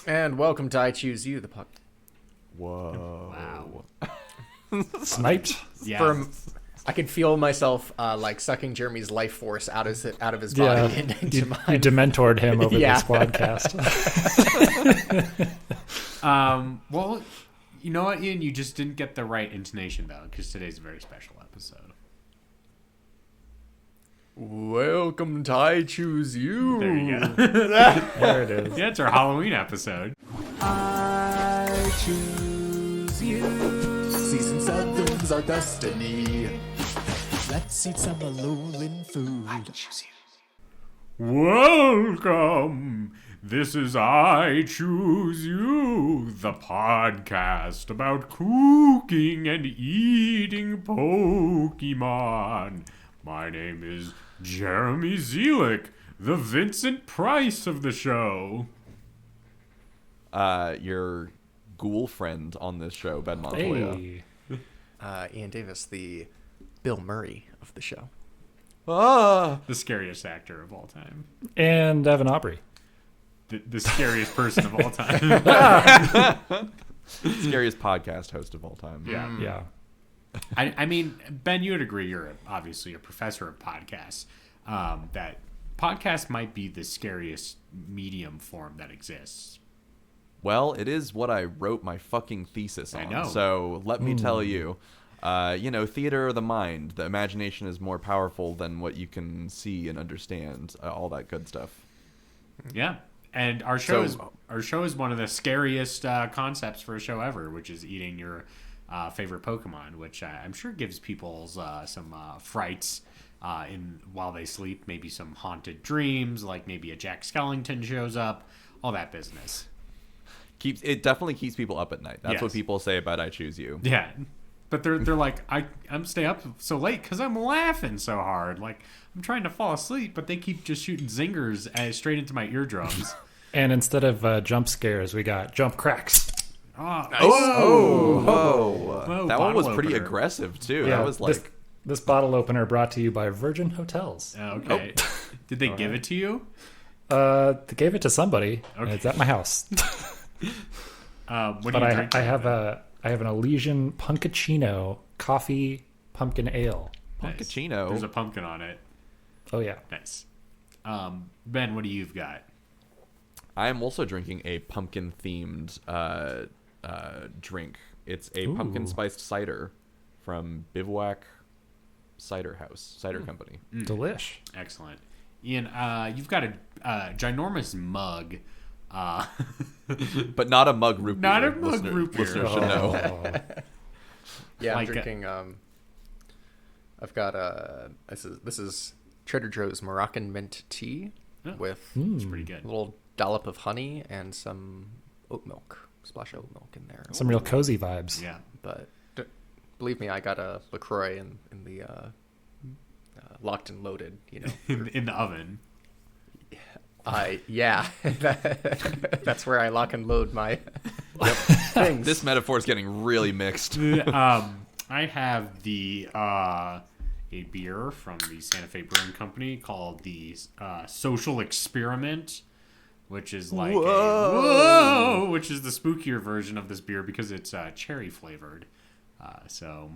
And welcome to I Choose You, the podcast. Whoa. Wow. Sniped? Yeah. I can feel myself like sucking Jeremy's life force out of his body and into mine. You dementored him over Yeah. this podcast. Well, you know what, Ian? You just didn't get the right intonation, though, because today's a very special episode. Welcome to I Choose You. There you go. There it is. Yeah, it's our Halloween episode. I choose you. Season 7's our destiny. Let's eat some Alolan food. I choose you. Welcome. This is I Choose You, the podcast about cooking and eating Pokemon. My name is Jeremy Zelick, the Vincent Price of the show. Your ghoul friend on this show, Ben Montoya. Hey. Ian Davis, the Bill Murray of the show. Ah! The scariest actor of all time. And Evan Aubrey. The scariest person of all time. Scariest podcast host of all time. Yeah. Yeah. I mean, Ben, you would agree you're obviously a professor of podcasts, that podcast might be the scariest medium form that exists. Well, it is what I wrote my fucking thesis on. I know. So let me tell you, theater of the mind, the imagination is more powerful than what you can see and understand, all that good stuff. Yeah. And our show is one of the scariest concepts for a show ever, which is eating your favorite Pokemon, which I'm sure gives people some frights while they sleep, maybe some haunted dreams, like maybe a Jack Skellington shows up, all that business. It definitely keeps people up at night. That's Yes. what people say about I Choose You. Yeah. But they're like, I'm staying up so late because I'm laughing so hard. Like, I'm trying to fall asleep, but they keep just shooting zingers straight into my eardrums. And instead of jump scares, we got jump cracks. Oh, Nice. Whoa, that one was bottle pretty opener. aggressive, too. Yeah, That was like... this bottle opener brought to you by Virgin Hotels. Okay. Did they give it to you? They gave it to somebody. And Okay. it's at my house. What do But you I drink? have an Elysian Punkachino coffee pumpkin ale. Nice. Punkachino. There's a pumpkin on it. Oh yeah. Nice. Ben, what do you've got? I am also drinking a pumpkin-themed drink. It's a pumpkin-spiced cider from Bivouac Cider Company. Delish. Excellent. Ian, you've got a ginormous mug. But not a mug root beer. Not a mug root beer. Listeners should know. Oh. Yeah, Like I'm drinking. I've got this is Trader Joe's Moroccan mint tea Oh. with It's pretty a good. little dollop of honey and some oat milk, splash of oat milk in there. Some real cozy vibes. Yeah. But believe me, I got a LaCroix in the locked and loaded. You know, In the oven. yeah, that's where I lock and load my things. This metaphor is getting really mixed. I have a beer from the Santa Fe Brewing Company called the Social Experiment, which is like which is the spookier version of this beer because it's cherry flavored. So,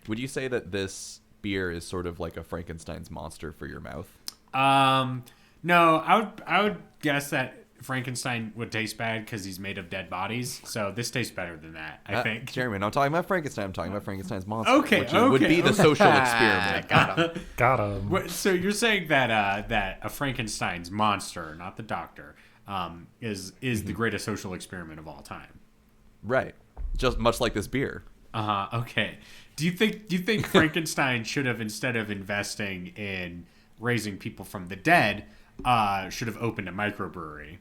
Would you say that this beer is sort of like a Frankenstein's monster for your mouth? no, I would guess that Frankenstein would taste bad because he's made of dead bodies. So this tastes better than that, I think. Jeremy, I'm not talking about Frankenstein. I'm talking about Frankenstein's monster. Okay, which would be the social experiment. Got him. Got him. So you're saying that that a Frankenstein's monster, not the doctor, is the greatest social experiment of all time? Right. Just much like this beer. Okay. Do you think Frankenstein should have, instead of investing in raising people from the dead, should have opened a microbrewery?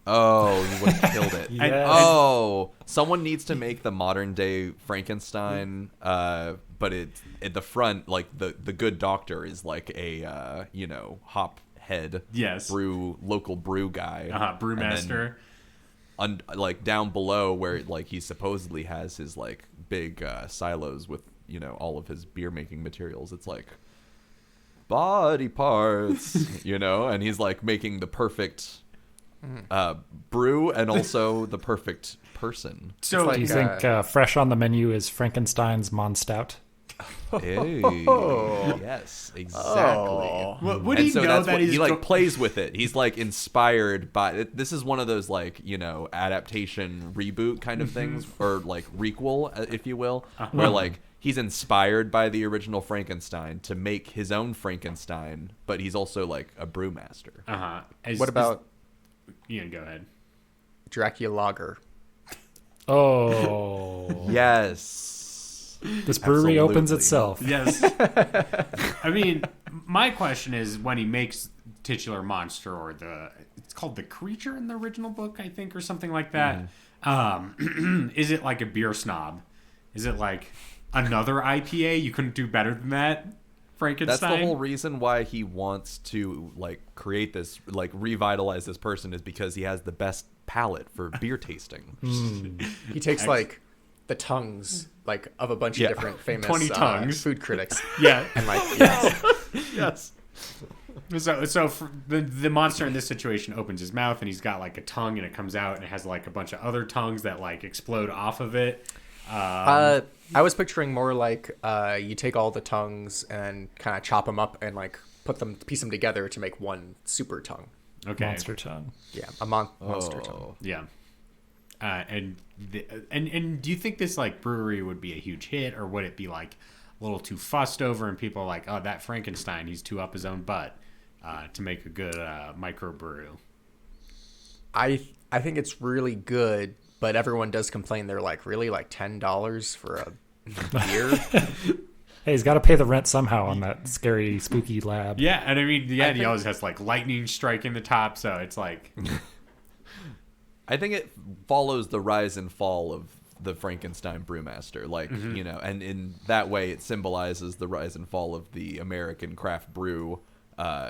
Oh, you would have killed it. Yes. Someone needs to make the modern day Frankenstein, but it's at the front, like the good doctor is like a hop head, Yes. local brew guy, Brewmaster. Like down below where like he supposedly has his like big silos with all of his beer making materials. It's like body parts, and he's like making the perfect brew and also the perfect person. So like, Do you think fresh on the menu is Frankenstein's Monstout? Hey, yes, exactly. Oh. would he know that he plays with it. He's like inspired by it. This is one of those like, adaptation reboot kind of things, or like requel, if you will, where like he's inspired by the original Frankenstein to make his own Frankenstein, but he's also like a brewmaster. What about Ian? Go ahead. Dracula Lager? Oh. Yes. This brewery opens Absolutely. itself. Yes. I mean, my question is when he makes titular monster, or it's called the creature in the original book, I think, or something like that. Is it like a beer snob? Is it like another IPA? You couldn't do better than that, Frankenstein? That's the whole reason why he wants to like create this, like revitalize this person, is because he has the best palate for beer tasting. He takes like the tongues like of a bunch of different famous 20 tongues. food critics. Yeah. And like yes. So for the monster in this situation opens his mouth and he's got like a tongue, and it comes out and it has like a bunch of other tongues that like explode off of it. I was picturing more like you take all the tongues and kind of chop them up and like piece them together to make one super tongue. Okay. Monster tongue. Yeah, a monster tongue. Yeah. And do you think this like brewery would be a huge hit, or would it be like a little too fussed over and people are like, oh, that Frankenstein, he's too up his own butt to make a good microbrew? I think it's really good, but everyone does complain. They're like, really, like $10 for a beer? Hey, he's got to pay the rent somehow on that scary, spooky lab. Yeah, and I mean, he always has like lightning striking the top, so it's like... I think it follows the rise and fall of the Frankenstein brewmaster, like, and in that way it symbolizes the rise and fall of the American craft brew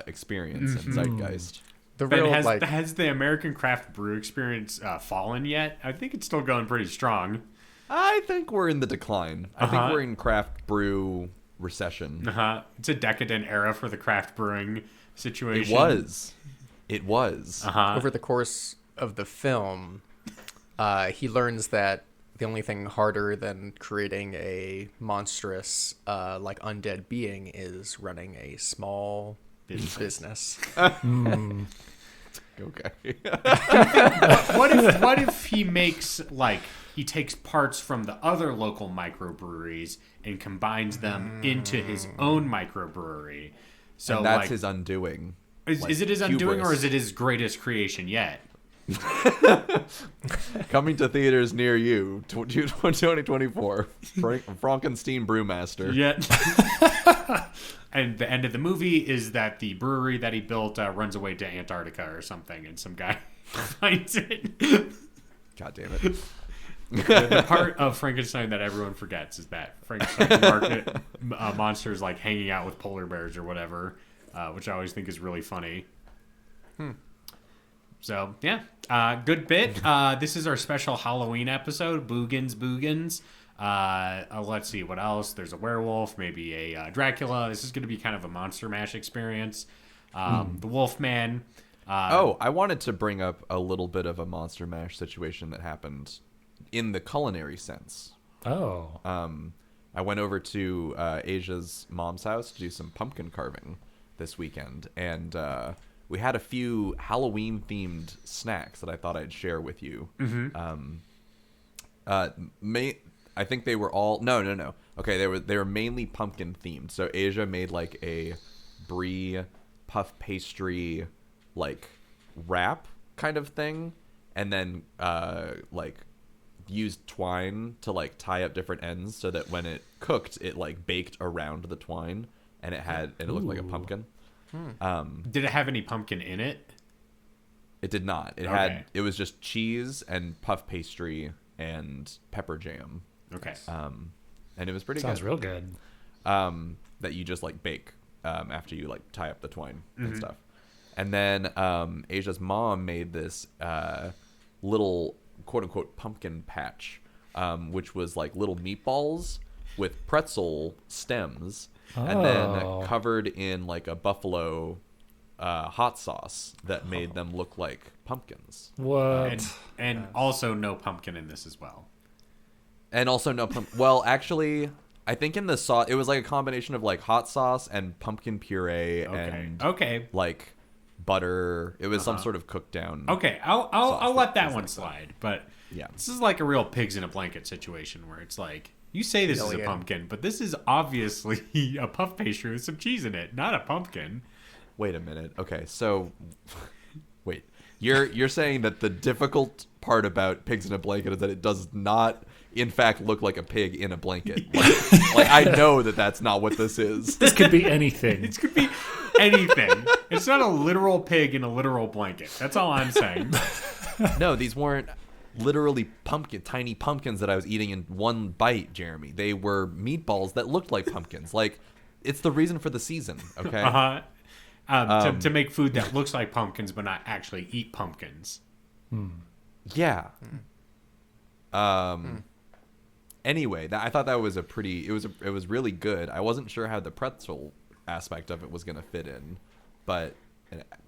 experience and zeitgeist. The Ben, real has the American craft brew experience fallen yet? I think it's still going pretty strong. I think we're in the decline. I think we're in craft brew recession. It's a decadent era for the craft brewing situation. It was. over the course of the film, he learns that the only thing harder than creating a monstrous, like undead being is running a small business. Okay. What if he makes like he takes parts from the other local microbreweries and combines them into his own microbrewery? So and that's like, his undoing. Is it his undoing, hubris. or is it his greatest creation yet? Coming to theaters near you, 2024. Frankenstein Brewmaster. Yeah. And the end of the movie is that the brewery that he built runs away to Antarctica or something, and some guy finds it. God damn it. The part of Frankenstein that everyone forgets is that Frankenstein monster is like hanging out with polar bears or whatever, which I always think is really funny. So, yeah, good bit. This is our special Halloween episode, Boogans. Let's see, what else? There's a werewolf, maybe a Dracula. This is going to be kind of a Monster Mash experience. The Wolfman. I wanted to bring up a little bit of a Monster Mash situation that happened in the culinary sense. Oh. I went over to Asia's mom's house to do some pumpkin carving this weekend, and we had a few Halloween-themed snacks that I thought I'd share with you. I think they were all no. Okay, they were mainly pumpkin themed. So Asia made like a brie puff pastry like wrap kind of thing, and then like used twine to like tie up different ends so that when it cooked, it like baked around the twine, and it looked like a pumpkin. Did it have any pumpkin in it? It did not. It was just cheese and puff pastry and pepper jam. Okay. And it was pretty Sounds good. real good. That you just like bake after you like tie up the twine and stuff. And then Asia's mom made this little quote unquote pumpkin patch, which was like little meatballs with pretzel stems, and then covered in like a buffalo hot sauce that made them look like pumpkins. What? And also no pumpkin in this as well. And also no well, actually, I think in the sauce it was like a combination of like hot sauce and pumpkin puree and like butter. It was some sort of cooked down. Okay, I'll let that one slide. But yeah, this is like a real pigs in a blanket situation where it's like, you say this is a pumpkin, but this is obviously a puff pastry with some cheese in it, not a pumpkin. Wait a minute. Okay, so wait. You're saying that the difficult part about pigs in a blanket is that it does not, in fact, look like a pig in a blanket. Like I know that that's not what this is. This could be anything. It could be anything. It's not a literal pig in a literal blanket. That's all I'm saying. No, these weren't literally tiny pumpkins that I was eating in one bite, Jeremy. They were meatballs that looked like pumpkins. Like, it's the reason for the season, okay? To make food that looks like pumpkins but not actually eat pumpkins. Yeah. Anyway, I thought that was it was really good. I wasn't sure how the pretzel aspect of it was going to fit in, but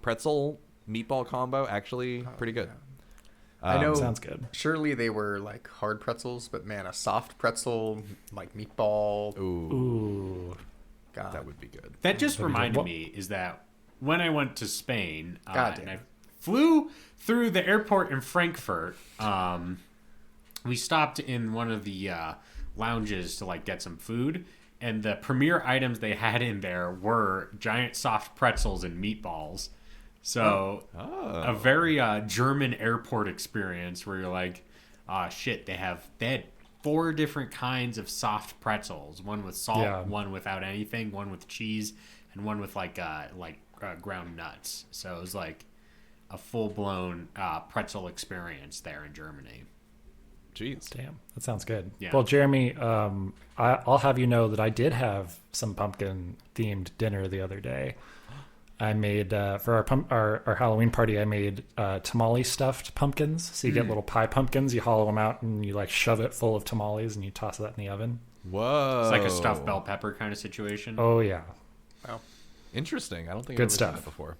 pretzel meatball combo actually pretty good. I know. Sounds good. Surely they were like hard pretzels, but man, a soft pretzel like meatball. Ooh. God, that would be good. That just reminded me is that when I went to Spain and I flew through the airport in Frankfurt, we stopped in one of the lounges to like get some food, and the premier items they had in there were giant soft pretzels and meatballs. So a very German airport experience where you're like, shit, they had 4 different kinds of soft pretzels. One with salt, one without anything, one with cheese, and one with like ground nuts. So it was like a full-blown pretzel experience there in Germany. Jeez. Damn, that sounds good. Yeah. Well, Jeremy, I'll have you know that I did have some pumpkin-themed dinner the other day. I made, for our Halloween party, I made tamale stuffed pumpkins. So you get little pie pumpkins, you hollow them out, and you like shove it full of tamales, and you toss that in the oven. Whoa. It's like a stuffed bell pepper kind of situation. Oh, yeah. Wow. Interesting. I don't think Good I've ever stuff. seen that before.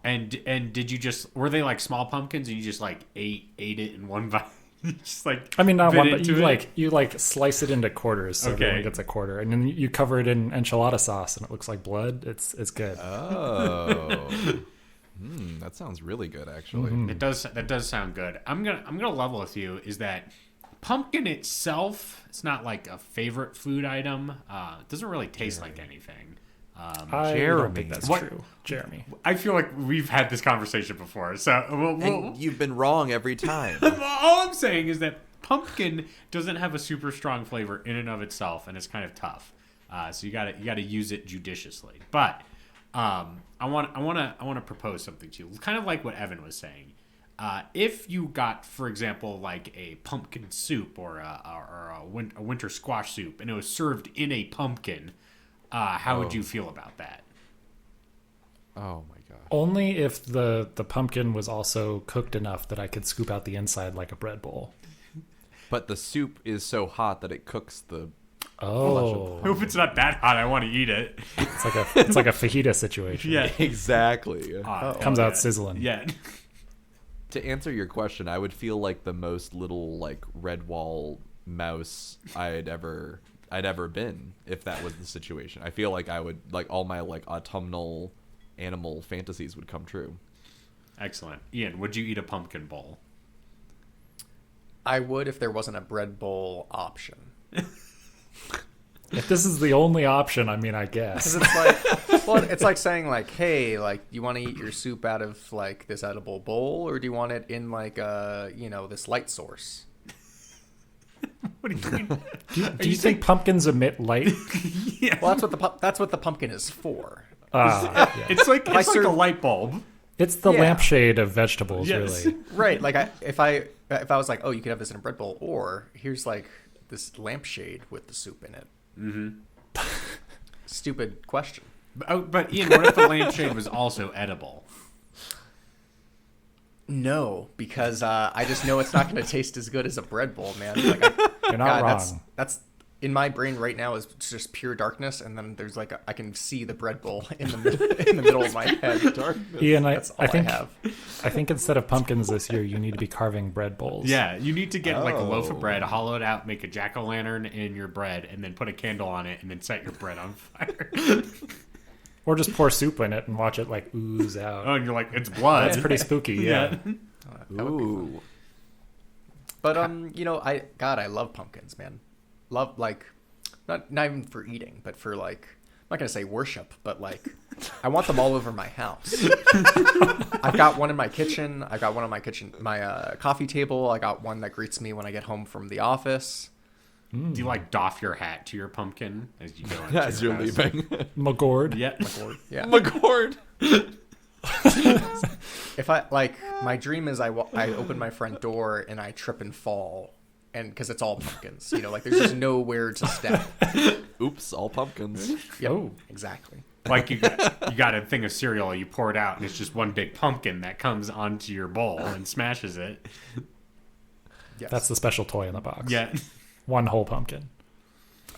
And did you just, were they like small pumpkins and you just like ate it in one bite? Just like, I mean, not bit one, but into you slice it into quarters, so everyone gets a quarter, and then you cover it in enchilada sauce, and it looks like blood. It's good. Oh, that sounds really good, actually. Mm-hmm. That does sound good. I'm gonna level with you is that pumpkin itself, it's not like a favorite food item. It doesn't really taste like anything. I don't think that's true, Jeremy. I feel like we've had this conversation before, so And you've been wrong every time. all I'm saying is that pumpkin doesn't have a super strong flavor in and of itself, and it's kind of tough. So you gotta use it judiciously. But I want to propose something to you, kind of like what Evan was saying. If you got, for example, like a pumpkin soup or a winter squash soup, and it was served in a pumpkin, how would you feel about that? Oh my god. Only if the pumpkin was also cooked enough that I could scoop out the inside like a bread bowl. But the soup is so hot that it cooks the. Oh, If it's not that hot, I want to eat it. it's like a fajita situation. Yeah, Exactly. Comes out sizzling. Yeah. To answer your question, I would feel like the most little like red wall mouse I'd ever been if that was the situation. I feel like I would like all my like autumnal animal fantasies would come true. Excellent. Ian, would you eat a pumpkin bowl? I would if there wasn't a bread bowl option. If this is the only option, I mean, I guess. It's like, well, it's like saying like, hey, like, you want to eat your soup out of like this edible bowl, or do you want it in like this light source? What do you mean? Do you think pumpkins emit light? Yeah. Well, that's what the pumpkin is for. Yeah. It's like a serve- light bulb. It's the Yeah. lampshade of vegetables, Yes. really. Right. Like if I was like, oh, you could have this in a bread bowl, or here's like this lampshade with the soup in it. Mm-hmm. Stupid question. But Ian, what if the lampshade was also edible? No, because I just know it's not going to taste as good as a bread bowl, man. Like, You're not wrong. That's in my brain right now is just pure darkness, and then there's like I can see the bread bowl in the middle of my head. Darkness. Ian, That's all I think instead of pumpkins this year, you need to be carving bread bowls. Yeah, you need to get like a loaf of bread, hollow it out, make a jack-o'-lantern in your bread, and then put a candle on it, and then set your bread on fire. Or just pour soup in it and watch it like ooze out. Oh, and you're like, it's blood. That's pretty spooky. Yeah. Ooh. But I love pumpkins, man. Love like not even for eating, but for like I'm not gonna say worship, but like I want them all over my house. I've got one in my kitchen. I've got one on my coffee table. I got one that greets me when I get home from the office. Do you like doff your hat to your pumpkin as you go into As you're leaving. McGord. Yeah. Yeah. McGord. If I like, my dream is I open my front door and I trip and fall, and because it's all pumpkins, like there's just nowhere to step. Oops, all pumpkins. Yep, Oh. exactly. Like you got a thing of cereal, you pour it out, and it's just one big pumpkin that comes onto your bowl and smashes it. Yes. That's the special toy in the box. Yeah. One whole pumpkin.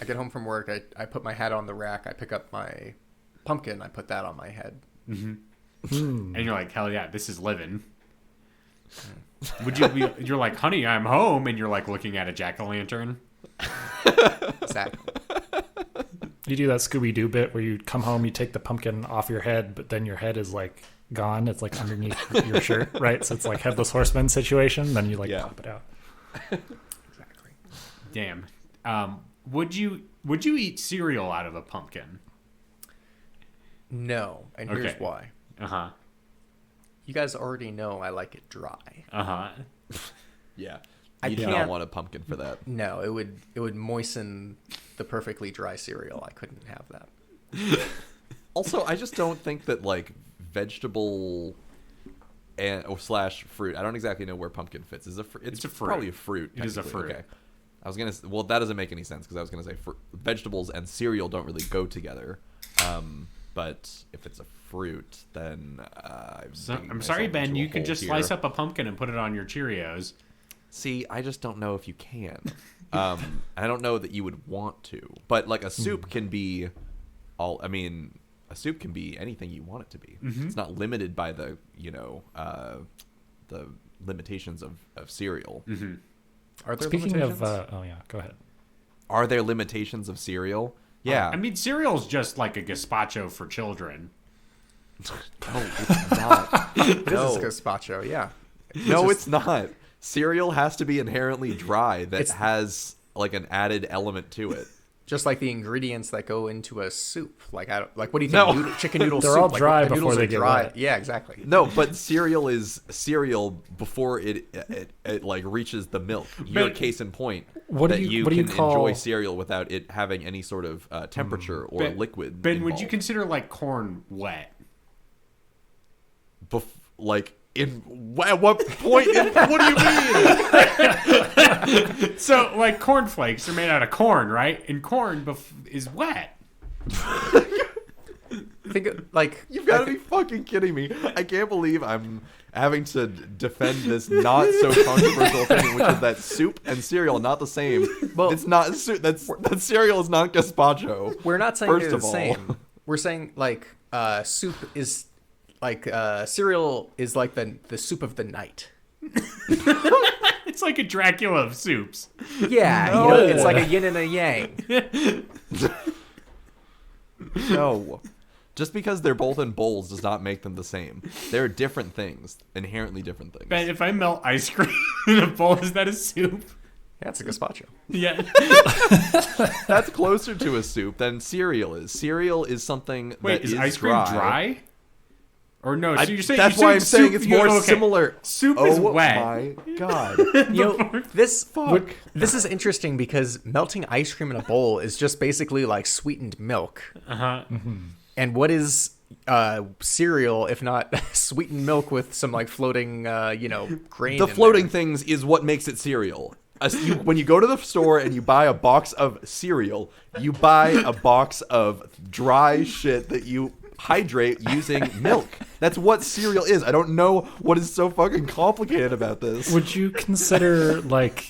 I get home from work. I put my hat on the rack. I pick up my pumpkin. I put that on my head. And you're like, hell yeah, this is living. Would you be? You're like, honey, I'm home, and you're like looking at a jack-o'-lantern. Exactly. You do that Scooby-Doo bit where you come home, you take the pumpkin off your head, but then your head is like gone. It's like underneath your shirt, right? So it's like Headless Horseman situation. Then you pop it out. Exactly. Damn. Would you eat cereal out of a pumpkin? No, and here's Okay. why. Uh-huh. You guys already know I like it dry. Uh-huh. Yeah. I You do not can't- want a pumpkin for that. No, it would moisten the perfectly dry cereal. I couldn't have that. Also, I just don't think that like vegetable slash fruit. I don't exactly know where pumpkin fits. It's a fruit. Probably a fruit. It is a technically. fruit. Okay. I was gonna. Well, that doesn't make any sense because I was gonna say vegetables and cereal don't really go together. But if it's a fruit, then I'm sorry, Ben. You can just slice up a pumpkin and put it on your Cheerios. See, I just don't know if you can. I don't know that you would want to. But like a soup can be a soup can be anything you want it to be. Mm-hmm. It's not limited by the the limitations of cereal. Mm-hmm. Are there Speaking limitations? of, go ahead. Are there limitations of cereal? Yeah. I mean, cereal's just like a gazpacho for children. No, it's not. It No. is gazpacho, yeah. No, it's not. Cereal has to be inherently dry. That has like an added element to it. Just like the ingredients that go into a soup. Like what do you think? No. Chicken noodle They're soup. all like, dry the before noodles they are get dry. wet. Yeah, exactly. No, but cereal is cereal before it like reaches the milk. Your case in point. What do that you can call enjoy cereal without it having any sort of temperature or liquid. Ben, would involved. you consider like corn wet? At what point? What do you mean? So, like cornflakes are made out of corn, right? And corn is wet. Think like You've got to be fucking kidding me! I can't believe I'm having to defend this not so controversial opinion, which is that soup and cereal are not the same. Well, it's not. That cereal is not gazpacho. we're not saying First they're of the all. same. We're saying like soup is like cereal is like the soup of the night. It's like a Dracula of soups. Yeah, No. it's like a yin and a yang. No. Just because they're both in bowls does not make them the same. They're different things, inherently different things. Ben, if I melt ice cream in a bowl, is that a soup? Yeah, it's a gazpacho. Yeah. That's closer to a soup than cereal is. Cereal is something Wait, that is is ice cream dry? Or no? So you're saying that's you're why I'm saying soup, it's more similar. Soup is wet. Oh my god! This is interesting because melting ice cream in a bowl is just basically like sweetened milk. Uh-huh. And what is cereal if not sweetened milk with some like floating, grain? The in floating there? things is what makes it cereal. When you go to the store and you buy a box of cereal, you buy a box of dry shit that you hydrate using milk. That's what cereal is. I don't know what is so fucking complicated about this. Would you consider like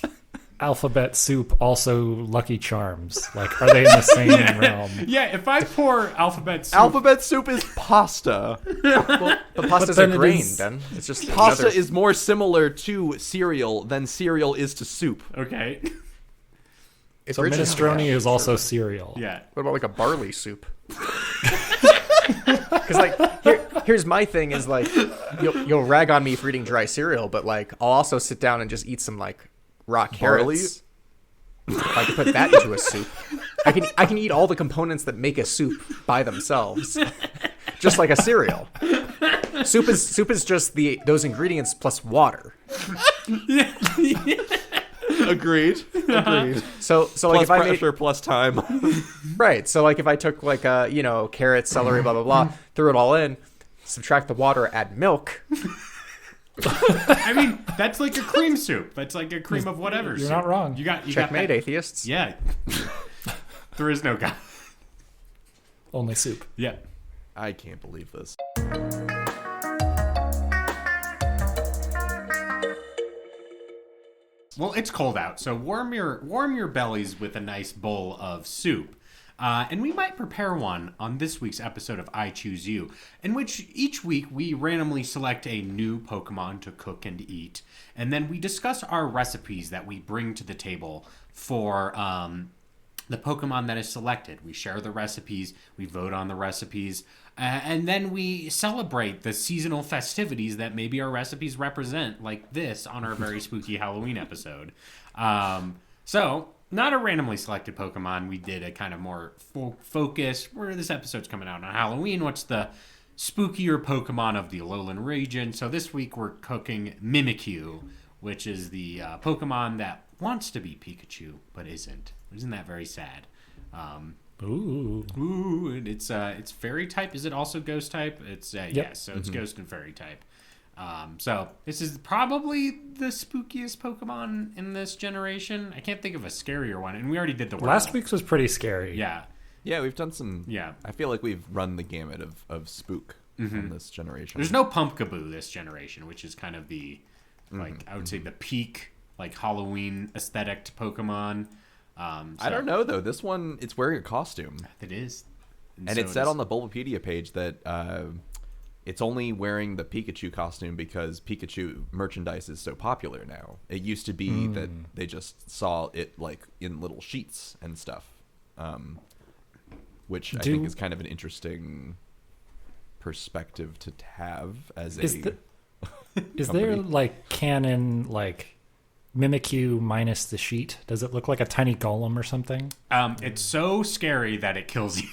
alphabet soup also Lucky Charms? Like, are they in the same realm? Yeah, if I pour alphabet soup, Alphabet soup is pasta. Well, but pasta's then a it grain, is- then. It's just Pasta another... is more similar to cereal than cereal is to soup. okay, It's So original, minestrone yeah, is sure. also cereal. yeah. What about like a barley soup? Because like here's my thing is like you'll rag on me for eating dry cereal, but like I'll also sit down and just eat some like raw carrots. If I can put that into a soup, I can eat all the components that make a soup by themselves, just like a cereal. Soup is just those ingredients plus water. Agreed. Agreed. So Plus like if I made pressure, plus time. right, so like if I took like carrots, celery, blah blah blah, threw it all in, subtract the water, add milk. I mean, that's like a cream soup. That's like a cream of whatever. You're soup. not wrong. You got Checkmate, that. atheists. Yeah. There is no God. Only soup. Yeah. I can't believe this. Well, it's cold out, so warm your bellies with a nice bowl of soup. And we might prepare one on this week's episode of I Choose You, in which each week we randomly select a new Pokemon to cook and eat, and then we discuss our recipes that we bring to the table for the Pokemon that is selected. We share the recipes, we vote on the recipes, and then we celebrate the seasonal festivities that maybe our recipes represent, like this on our very spooky Halloween episode. So, not a randomly selected Pokemon. We did a kind of more focus. Where this episode's coming out on Halloween. What's the spookier Pokemon of the Alolan region? So this week we're cooking Mimikyu, which is the Pokemon that wants to be Pikachu but isn't. Isn't that very sad? Ooh. And it's fairy type. Is it also ghost type? It's yes. So it's ghost and fairy type. So this is probably the spookiest Pokemon in this generation. I can't think of a scarier one, and we already did the Last week's was pretty scary. Yeah, Yeah, we've done some. Yeah. I feel like we've run the gamut of spook in this generation. there's no Pumpkaboo this generation, which is kind of the like I would say the peak like Halloween aesthetic to Pokemon. I don't know though. This one, it's wearing a costume, It is, and so it said is- on the Bulbapedia page that it's only wearing the Pikachu costume because Pikachu merchandise is so popular now. It used to be that they just saw it like in little sheets and stuff, which I think is kind of an interesting perspective to have as Is a. Is there like canon like Mimikyu minus the sheet? Does it look like a tiny golem or something? It's so scary that it kills you.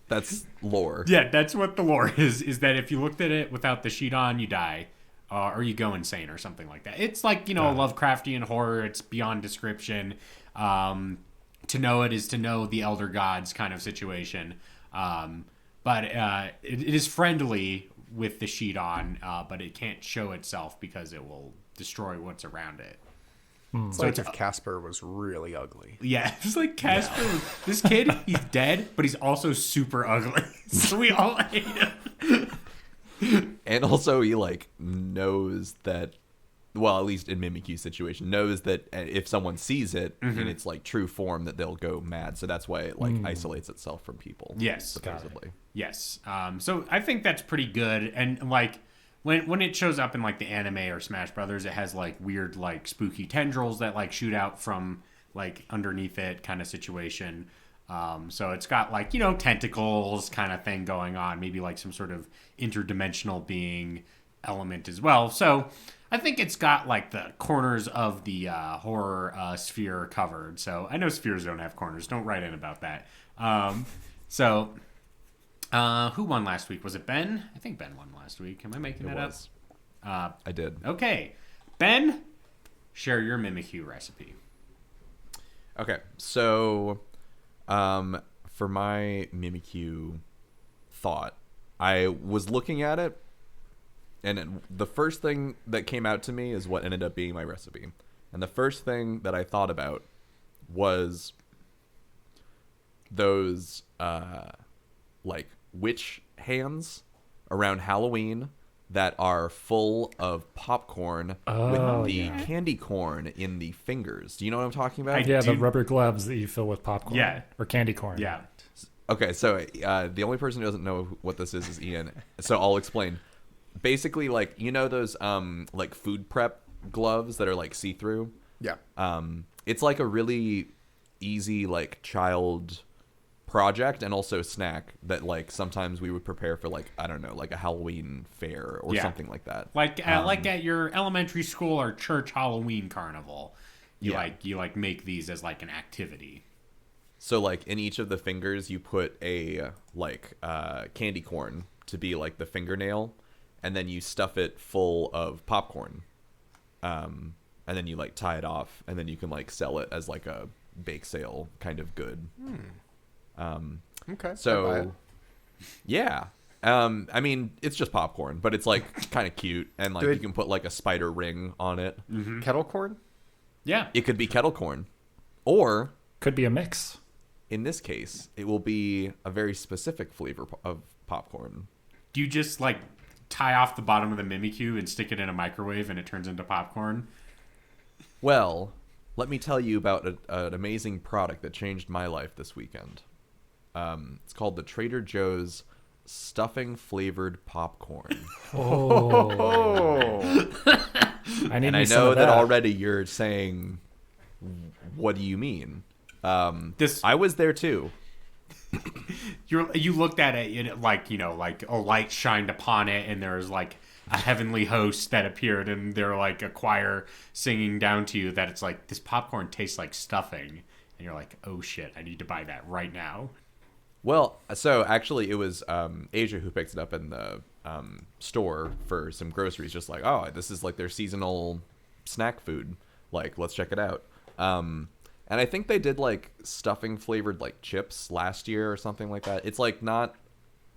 That's lore. Yeah, that's what the lore is that if you looked at it without the sheet on, you die. Or you go insane or something like that. It's like, Lovecraftian horror. It's beyond description. To know it is to know the elder gods kind of situation. But it is friendly with the sheet on, but it can't show itself because it will destroy what's around it. It's like if Casper was really ugly. Yeah, it's like Casper. This kid, he's dead, but he's also super ugly. So we all hate him. And also he like knows that, well, at least in Mimikyu's situation, knows that if someone sees it in its like true form, that they'll go mad. So that's why it like isolates itself from people. Yes. supposedly. Yes. So I think that's pretty good. And like when it shows up in like the anime or Smash Brothers, it has like weird like spooky tendrils that like shoot out from like underneath it kind of situation. So it's got like, tentacles kind of thing going on, maybe like some sort of interdimensional being element as well. So I think it's got like the corners of the horror sphere covered. So I know spheres don't have corners. Don't write in about that. So who won last week? Was it Ben? I think Ben won last week. Am I making that was. up? I did. Okay. Ben, share your Mimikyu recipe. Okay, so for my Mimikyu thought, I was looking at it, and the first thing that came out to me is what ended up being my recipe. And the first thing that I thought about was those like witch hands around Halloween that are full of popcorn with the candy corn in the fingers. Do you know what I'm talking about? The rubber gloves that you fill with popcorn. Yeah. Or candy corn. Yeah. Okay, so the only person who doesn't know what this is Ian. So I'll explain. Basically, like, you know those like food prep gloves that are like see-through? Yeah. It's like a really easy like child project and also snack that like sometimes we would prepare for like, I don't know, like a Halloween fair or something like that. Like at your elementary school or church Halloween carnival. You make these as like an activity. So like in each of the fingers you put a like candy corn to be like the fingernail, and then you stuff it full of popcorn. And then you like tie it off, and then you can like sell it as like a bake sale kind of good. Okay. So yeah. I mean, it's just popcorn, but it's like kind of cute, and like you can put like a spider ring on it. Mm-hmm. Kettle corn? Yeah. It could be kettle corn, or could be a mix. In this case, it will be a very specific flavor of popcorn. Do you just like tie off the bottom of the Mimikyu and stick it in a microwave and it turns into popcorn? Well, let me tell you about an amazing product that changed my life this weekend. It's called the Trader Joe's stuffing flavored popcorn. Oh. I know that already you're saying, what do you mean? I was there too. You looked at it and it, like, you know, like a light shined upon it, and there was like a heavenly host that appeared, and they're like a choir singing down to you that it's like, this popcorn tastes like stuffing, and you're like, oh shit, I need to buy that right now. Well, so actually it was Asia who picked it up in the store for some groceries, just like, oh, this is like their seasonal snack food, like, let's check it out. And I think they did like stuffing flavored like chips last year or something like that. It's like not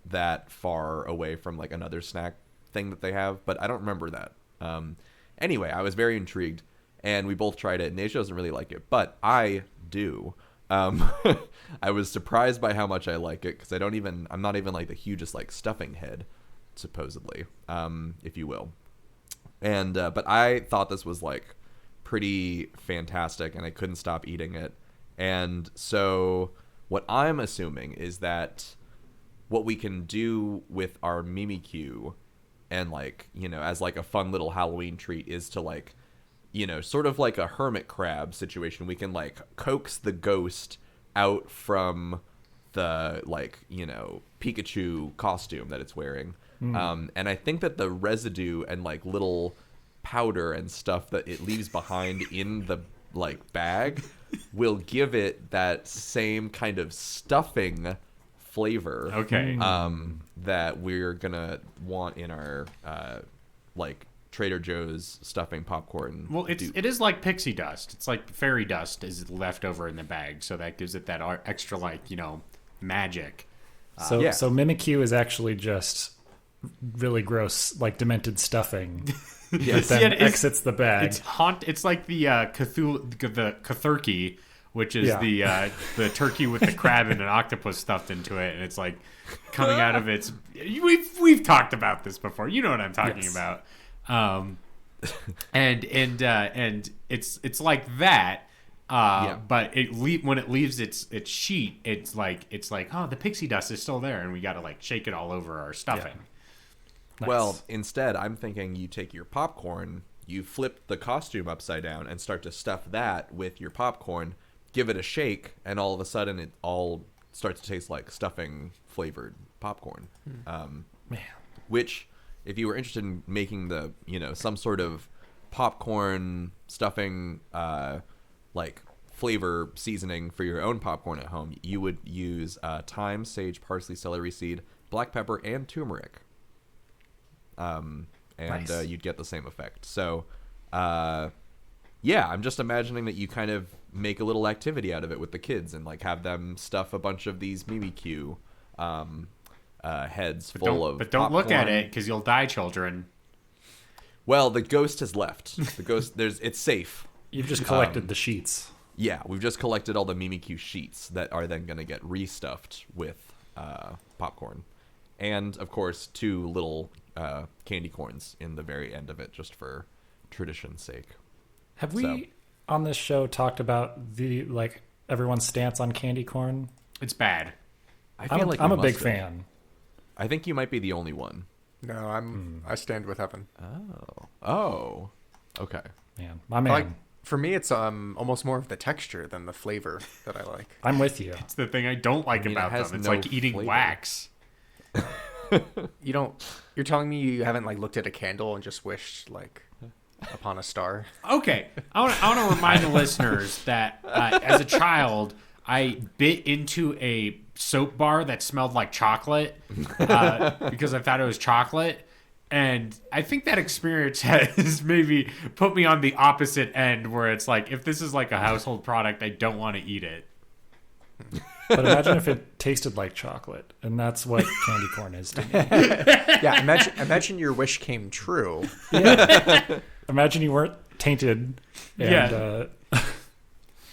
that far away from like another snack thing that they have, but I don't remember that. Anyway, I was very intrigued, and we both tried it, and Asia doesn't really like it, but I do. I was surprised by how much I like it, because I'm not even like the hugest like stuffing head, supposedly, if you will. And but I thought this was like pretty fantastic, and I couldn't stop eating it. And so what I'm assuming is that what we can do with our Mimikyu, and like, you know, as like a fun little Halloween treat, is to like, you know, sort of like a hermit crab situation. We can like coax the ghost out from the like, you know, Pikachu costume that it's wearing. And I think that the residue and like little powder and stuff that it leaves behind in the like bag will give it that same kind of stuffing flavor. Okay. That we're gonna want in our like Trader Joe's stuffing popcorn. Well, it is like pixie dust. It's like fairy dust is left over in the bag, so that gives it that extra, like, you know, magic. So Mimikyu is actually just really gross, like demented stuffing. Yes. Then exits the bag. It's like the Cthulhu, which is the turkey with the crab and an octopus stuffed into it, and it's like coming out of its. We've talked about this before. You know what I'm talking about. And it's like that. But when it leaves its sheet, it's like, oh, the pixie dust is still there, and we got to like shake it all over our stuffing. Yeah. Nice. Well, instead, I'm thinking you take your popcorn, you flip the costume upside down, and start to stuff that with your popcorn, give it a shake, and all of a sudden it all starts to taste like stuffing flavored popcorn. Man. Which, if you were interested in making the, you know, some sort of popcorn stuffing like flavor seasoning for your own popcorn at home, you would use thyme, sage, parsley, celery seed, black pepper, and turmeric. Nice. You'd get the same effect. So, I'm just imagining that you kind of make a little activity out of it with the kids, and like have them stuff a bunch of these Mimikyu heads full of. But don't look at it, because you'll die, children. Well, the ghost has left. The ghost, it's safe. You've just collected the sheets. Yeah, we've just collected all the Mimikyu sheets that are then going to get restuffed with popcorn. And, of course, 2 little candy corns in the very end of it, just for tradition's sake. Have we on this show talked about the everyone's stance on candy corn? It's bad. I'm a big fan. I think you might be the only one. No, I stand with Evan. Oh, okay. Man, my man. For me, it's almost more of the texture than the flavor that I like. I'm with you. It's the thing I don't like about them. It's like eating wax. You're telling me you haven't looked at a candle and just wished upon a star? Okay, I want to remind the listeners that as a child, I bit into a soap bar that smelled like chocolate because I thought it was chocolate. And I think that experience has maybe put me on the opposite end where it's like, if this is like a household product, I don't want to eat it. But imagine if it tasted like chocolate, and that's what candy corn is to me. Yeah, imagine your wish came true. Yeah. Imagine you weren't tainted. And,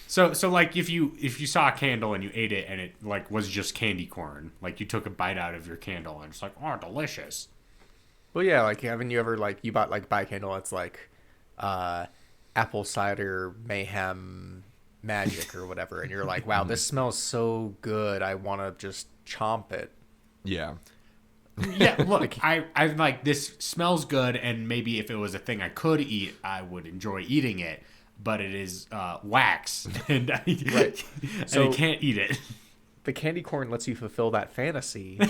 So like if you saw a candle and you ate it and it was just candy corn, you took a bite out of your candle and it's like, oh, delicious. Well, yeah, haven't you ever you bought buy a candle? It's apple cider mayhem magic or whatever, and you're like, wow, this smells so good, I want to just chomp it. Yeah. Yeah, look, I'm like, this smells good, and maybe if it was a thing I could eat, I would enjoy eating it. But it is wax, and I can't eat it. The candy corn lets you fulfill that fantasy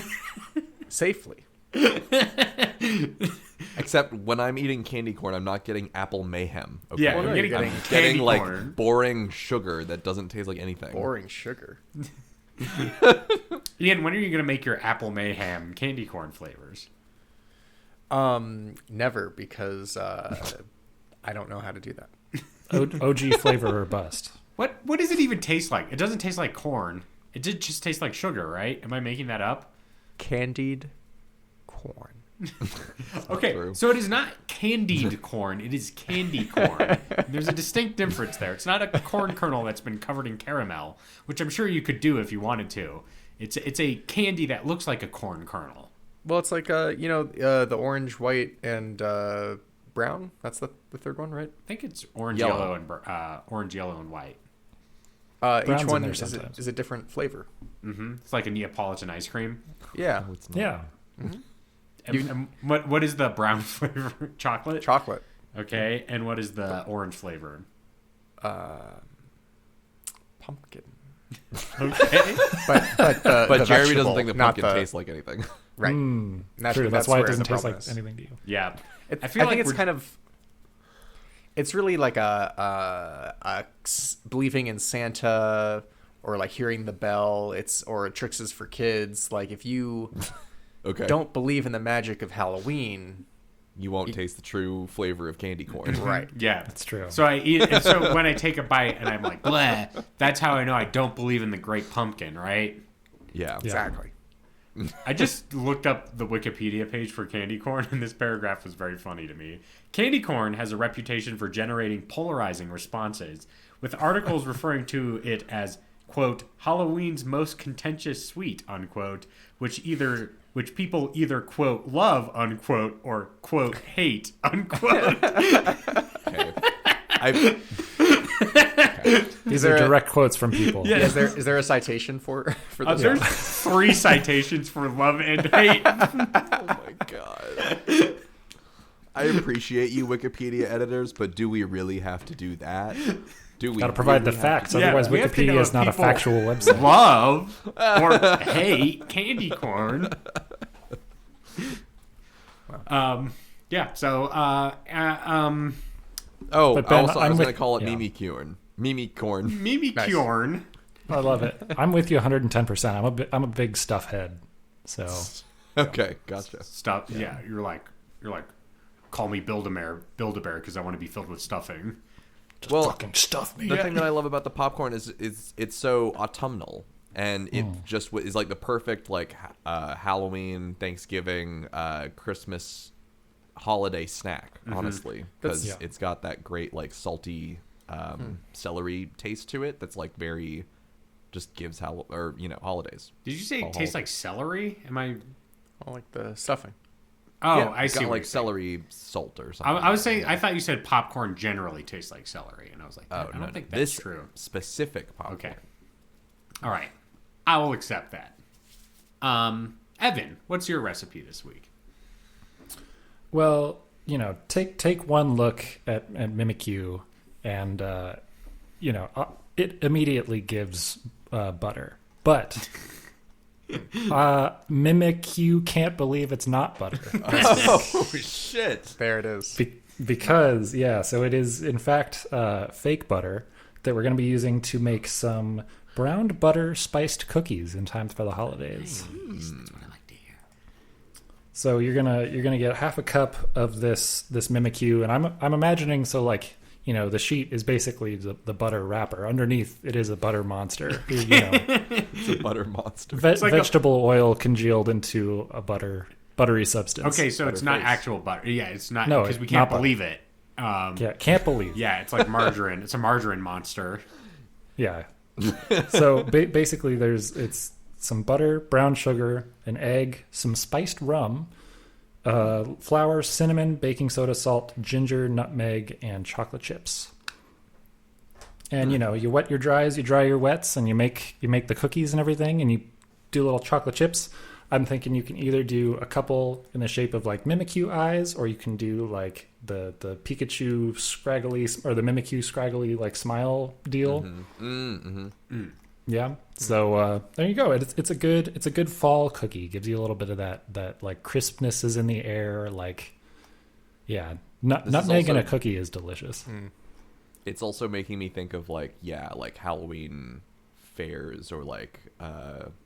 safely. Except when I'm eating candy corn, I'm not getting apple mayhem. Okay? Yeah, well, no, I'm you're getting corn. boring sugar that doesn't taste like anything. Boring sugar. Ian, when are you gonna make your apple mayhem candy corn flavors? Never, because I don't know how to do that. OG flavor or bust. What does it even taste like? It doesn't taste like corn. It did just taste like sugar, right? Am I making that up? Candied corn. Okay, true. so it is not candied corn. It is candy corn. There's a distinct difference there. It's not a corn kernel that's been covered in caramel, which I'm sure you could do if you wanted to. It's a candy that looks like a corn kernel. Well, it's the orange, white, and brown. That's the third one, right? I think it's orange, Yellow. yellow, and white. Each in one there is sometimes. a different flavor. Mm-hmm. It's like a Neapolitan ice cream. Yeah. No, it's not. Yeah. And what is the brown flavor? Chocolate? Chocolate. Okay, and what is the orange flavor? Pumpkin. Okay. But Jeremy vegetable, doesn't think the not pumpkin tastes like anything. Right. True. That's why it where doesn't the taste problem like is. anything to you. Yeah. I feel like think it's we're- kind of. It's really like believing in Santa, or hearing the bell. Or tricks is for kids. If you Okay. don't believe in the magic of Halloween, You won't taste the true flavor of candy corn. right? Yeah, That's true. So I eat. And so when I take a bite and I'm like, bleh, that's how I know I don't believe in the great pumpkin, right? Yeah. Exactly. I just looked up the Wikipedia page for candy corn, and this paragraph was very funny to me. Candy corn has a reputation for generating polarizing responses, with articles referring to it as, quote, Halloween's most contentious sweet, unquote, which people either, quote, love, unquote, or, quote, hate, unquote. Okay. These are direct quotes from people. Yeah. Is there a citation for this? There's 3 citations for love and hate. Oh my god. I appreciate you, Wikipedia editors, but do we really have to do that? Do we Got to provide really the have facts, Yeah, otherwise we have to know Wikipedia if is not a people factual website. Love or hate candy corn. Yeah. So Oh, But Ben, also, I I'm was going with- to call it yeah. Mimikyu. Mimikyu. Mimikyu. I love it. I'm with you 110%. I'm a big stuff head. So Okay, gotcha. Stuff. Yeah. You're like, call me Build-A-Bear because I want to be filled with stuffing. Well, fucking stuff me. the thing that I love about the popcorn is it's so autumnal, and it just is like the perfect Halloween, Thanksgiving, Christmas holiday snack. Honestly, because Yeah. it's got that great salty celery taste to it. That's very just gives holidays. Did you say it tastes like celery? Am I? I like the stuffing. Oh, Yeah, I see. got what like you're saying. celery salt or something. I was saying, I thought you said popcorn generally tastes like celery, and I was like, I don't think that's this true. specific popcorn. Okay. All right. I will accept that. Evan, what's your recipe this week? Well, take one look at Mimikyu, and it immediately gives butter. But Mimikyu can't believe it's not butter. Oh shit! There it is. Because so it is in fact fake butter that we're going to be using to make some browned butter spiced cookies in time for the holidays. That's what I like to hear. So you're gonna get half a cup of this Mimikyu, and I'm imagining the sheet is basically the butter wrapper. Underneath it is a butter monster. It's a butter monster. Vegetable oil congealed into a buttery substance. Okay, so it's not Butterface. actual butter. Yeah, it's not, No, because we it's can't not butter. believe it. Can't believe. Yeah, it's like margarine. It's a margarine monster. Yeah. So basically, it's some butter, brown sugar, an egg, some spiced rum, flour, cinnamon, baking soda, salt, ginger, nutmeg, and chocolate chips. And you wet your dries, you dry your wets, and you make the cookies and everything, and you do little chocolate chips. I'm thinking you can either do a couple in the shape of like Mimikyu eyes, or you can do like the Pikachu scraggly or the Mimikyu scraggly like smile deal. Yeah. So there you go. It's a good fall cookie. Gives you a little bit of that like crispness is in the air. Like, nutmeg in a cookie is delicious. It's also making me think of like Halloween fairs or like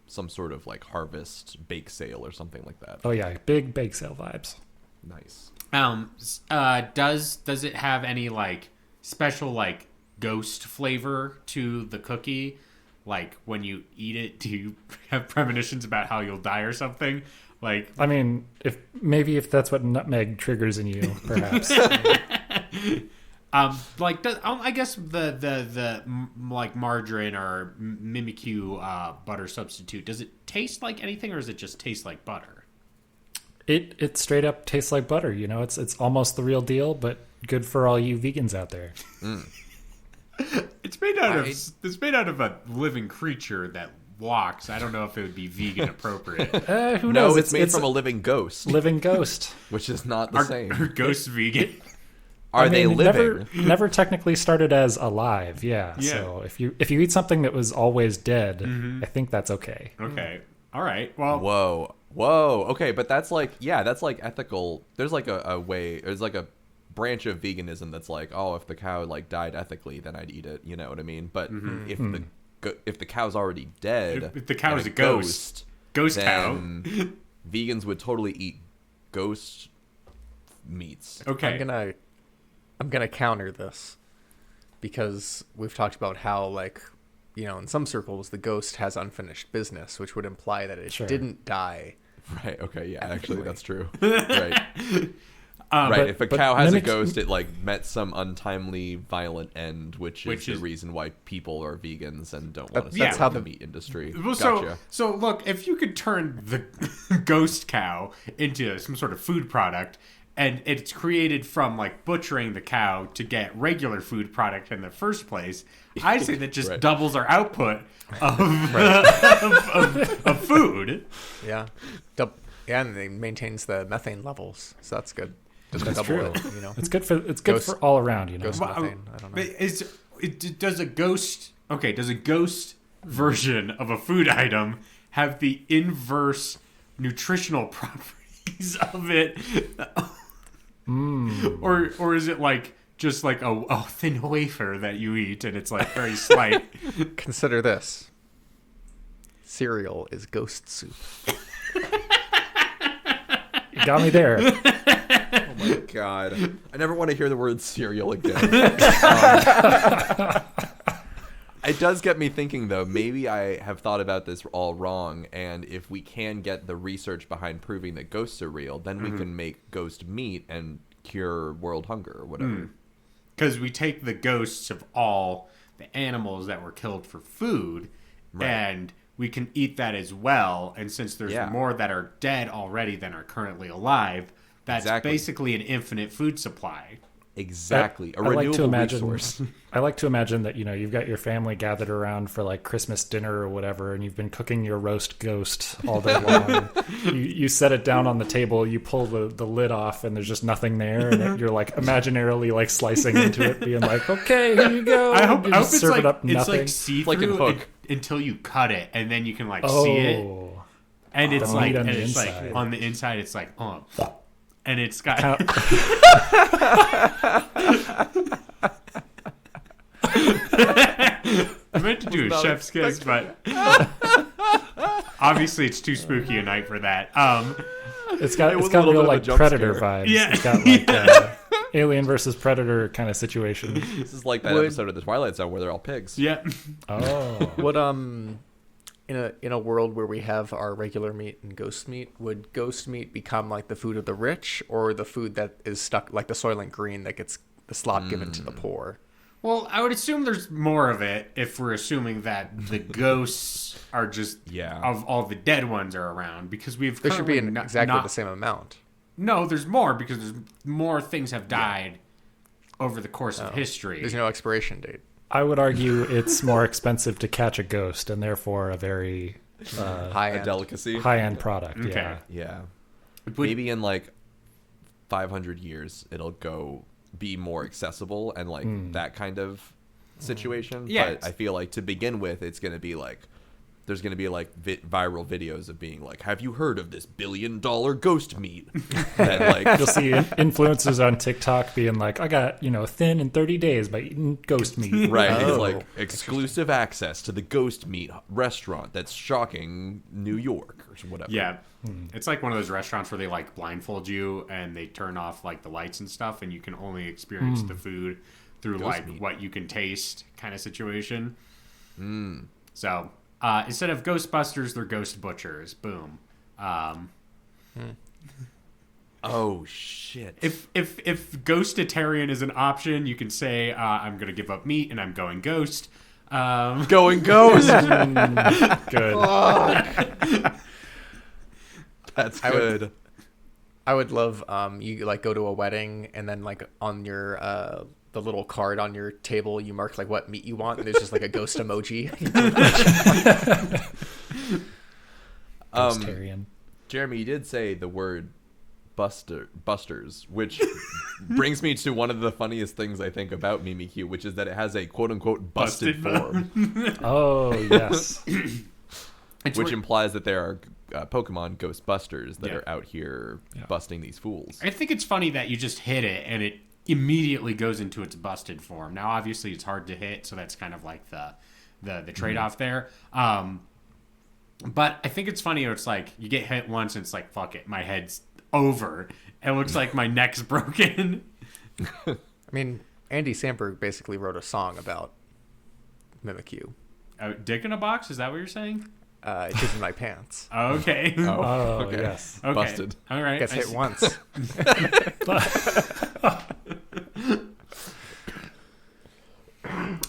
some sort of like harvest bake sale or something like that. Oh yeah, big bake sale vibes. Nice. Does it have any like special like ghost flavor to the cookie? Like when you eat it, do you have premonitions about how you'll die or something? Like, I mean, if that's what nutmeg triggers in you, perhaps. I guess the like margarine or Mimikyu butter substitute, does it taste like anything, or does it just taste like butter? It straight up tastes like butter. It's almost the real deal, but good for all you vegans out there. It's made out of a living creature that walks. I don't know if it would be vegan appropriate. Who No, knows? it's made from a living ghost, living ghost. which is not the same. Are ghosts vegan? They it living? Never technically started as alive. Yeah. Yeah. So if you eat something that was always dead, I think that's okay. Okay. All right. Well, Whoa. Okay, but that's like ethical. There's like a way. There's like a branch of veganism that's like, oh, if the cow like died ethically, then I'd eat it. You know what I mean? But if the cow's already dead, if the cow and is a ghost cow, then vegans would totally eat ghost meats. okay. I'm gonna counter this because we've talked about how like in some circles the ghost has unfinished business, which would imply that it didn't die. Right. Okay. Yeah. Ethically. Actually, that's true. Right. Right. If a cow has a ghost, it like met some untimely, violent end, which is the reason why people are vegans and don't want to That's stay how in the the meat industry. Well, Gotcha. so look, if you could turn the ghost cow into some sort of food product, and it's created from like butchering the cow to get regular food product in the first place, I say that just Right. doubles our output of of food. Yeah. And it maintains the methane levels, so that's good. Just double true. it. It's good for Ghost- all around. Ghost methane. I don't know. Does a ghost version of a food item have the inverse nutritional properties of it? Or is it like just like a thin wafer that you eat and it's like very slight? Consider this. Cereal is ghost soup. You got me there. Oh my god! I never want to hear the word cereal again. It does get me thinking, though. Maybe I have thought about this all wrong, and if we can get the research behind proving that ghosts are real, then we can make ghost meat and cure world hunger or whatever. Because we take the ghosts of all the animals that were killed for food, and we can eat that as well. And since there's more that are dead already than are currently alive, that's Exactly. basically an infinite food supply. Exactly. A I like renewable to imagine. resource. I like to imagine that you've got your family gathered around for like Christmas dinner or whatever, and you've been cooking your roast ghost all day long. you set it down on the table, you pull the lid off, and there's just nothing there, and then you're like imaginarily like slicing into it, being like, "Okay, here you go." I hope You just it's serve like it up it's nothing. like see Like in through Hook. until you cut it, and then you can like Oh, see it, and it's The like meat on and the it's inside. like on the inside, it's like and it's got. I meant to do a chef's kiss, but obviously it's too spooky a night for that. It's got was it's a got little real bit of a like jump Predator scare. vibes. Yeah. It's got like Alien versus Predator kind of situation. This is like that Would- episode of The Twilight Zone where they're all pigs. yeah, Oh, Would in a world where we have our regular meat and ghost meat, would ghost meat become like the food of the rich, or the food that is stuck like the Soylent Green that gets the slop given to the poor? well, I would assume there's more of it if we're assuming that the ghosts are just Yeah. of all the dead ones are around, because we've There should be currently exactly not- the same amount. No, there's more, because there's more things have died over the course of history. There's no expiration date. I would argue it's more expensive to catch a ghost, and therefore a very High A end. delicacy. high-end product. Okay. Yeah. Yeah. Would- Maybe in like 500 years it'll be more accessible and like that kind of situation. Yeah, But I feel like to begin with, it's going to be like, there's going to be like viral videos of being like, have you heard of this $1 billion ghost meat? And like, You'll see influencers on TikTok being like, "I got thin in 30 days by eating ghost meat." right, it's Oh, like exclusive access to the ghost meat restaurant that's shocking New York or whatever. Yeah. It's like one of those restaurants where they like blindfold you and they turn off like the lights and stuff, and you can only experience the food through like meat. what you can taste kind of situation. So instead of Ghostbusters, they're Ghost Butchers. Boom. Oh shit. If Ghostitarian is an option, you can say I'm going to give up meat and I'm going ghost. Going ghost. Good. That's I would- good. I would love you like go to a wedding and then like on your the little card on your table you mark like what meat you want, and there's just like a ghost emoji. Vegetarian. Jeremy, you did say the word busters, which brings me to one of the funniest things I think about Mimikyu, which is that it has a quote unquote busted form, Oh yes. which implies that there are Pokemon Ghostbusters that Yeah. are out here Yeah. busting these fools. I think it's funny that you just hit it and it immediately goes into its busted form. Now, obviously, it's hard to hit, so that's kind of like the trade-off there. But I think it's funny. It's like you get hit once, and it's like, fuck it, my head's over. It looks like my neck's broken. I mean, Andy Samberg basically wrote a song about Mimikyu. Dick in a box? Is that what you're saying? It did in my pants. Okay. Oh okay. yes. Okay. Busted. All right. Gets I hit see. once.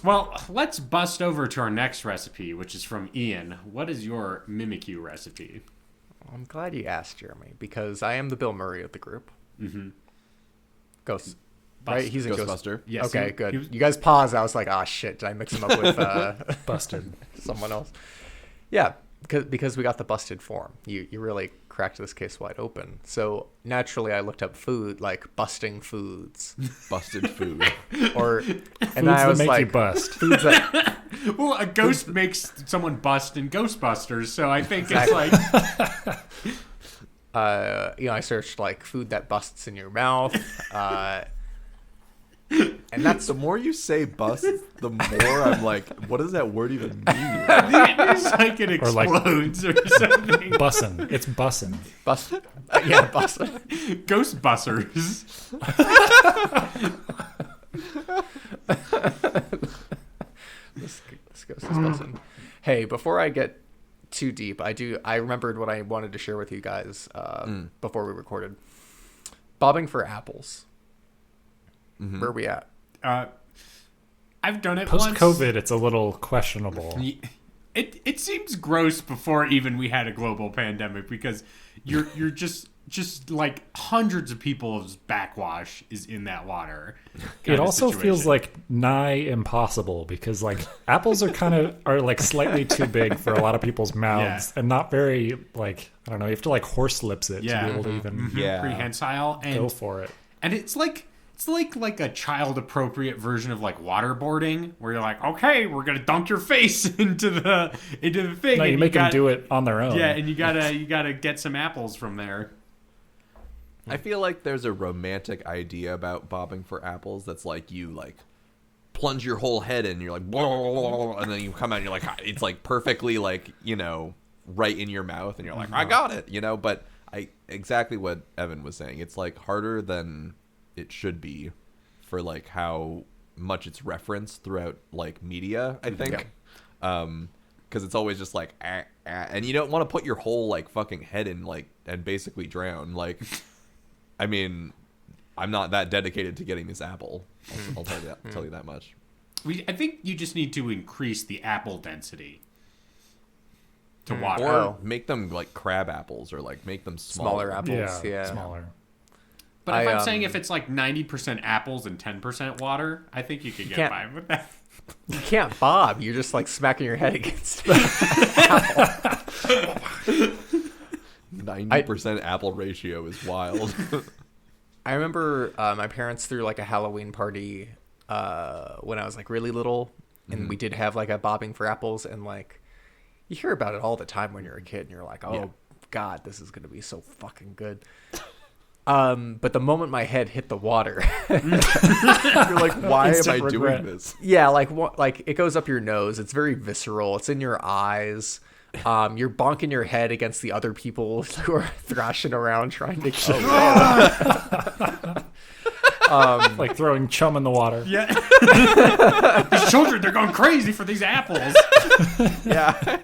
Well, let's bust over to our next recipe, which is from Ian. What is your Mimikyu recipe? I'm glad you asked, Jeremy, because I am the Bill Murray of the group. Mm-hmm. Ghost. Right? He's a Ghostbuster. Yes, Okay, he- good. he was- You guys paused. I was like, ah, shit. Did I mix him up with Busted. someone else? Yeah, because we got the busted form. You really cracked this case wide open. So naturally, I looked up food, like busting foods. Busted food. Or, and Foods then I that was make like, you bust. foods that, Well, a ghost makes someone bust in Ghostbusters, so I think it's like I searched like food that busts in your mouth. And that's The more you say bust, the more I'm like, what does that word even mean? it's like it Or like- explodes or something. Bussin'. It's bussin'. bust. Yeah, bust. Ghostbusters. This ghost is busting. Hey, before I get too deep, I remembered what I wanted to share with you guys before we recorded. Bobbing for apples. Where are we at? I've done it Post once. COVID, it's a little questionable. It seems gross before even we had a global pandemic, because you're just just like hundreds of people's backwash is in that water. It also feels like nigh impossible because like apples are like slightly too big for a lot of people's mouths and not very like, I don't know, you have to like horse lips it to be able to even prehensile and go for it. And it's like a child appropriate version of like waterboarding where you're like, okay, we're gonna dunk your face into the thing. No, and you make them do it on their own. Yeah, and you gotta get some apples from there. I feel like there's a romantic idea about bobbing for apples that's like you like plunge your whole head in, you're like, blah, blah, blah, and then you come out and you're like, it's like perfectly like, you know, right in your mouth, and you're like, I got it, you know. But exactly what Evan was saying, it's like harder than it should be for like how much it's referenced throughout like media, I think. Because it's always just like and you don't want to put your whole like fucking head in like and basically drown. Like, I mean, I'm not that dedicated to getting this apple. I'll tell you that much. I think you just need to increase the apple density to water. Or make them like crab apples, or like make them smaller apples. Yeah. Smaller. But if I'm saying if it's like 90% apples and 10% water, I think you could get by with that. You can't bob. You're just like smacking your head against the apple. 90% apple ratio is wild. I remember my parents threw like a Halloween party when I was like really little, and we did have like a bobbing for apples, and like you hear about it all the time when you're a kid, and you're like, oh God, this is gonna be so fucking good. But the moment my head hit the water, you're like, why am I doing this? Yeah, like it goes up your nose. It's very visceral. It's in your eyes. You're bonking your head against the other people who are thrashing around trying to kill you. Like throwing chum in the water. Yeah. These children, they're going crazy for these apples. Yeah.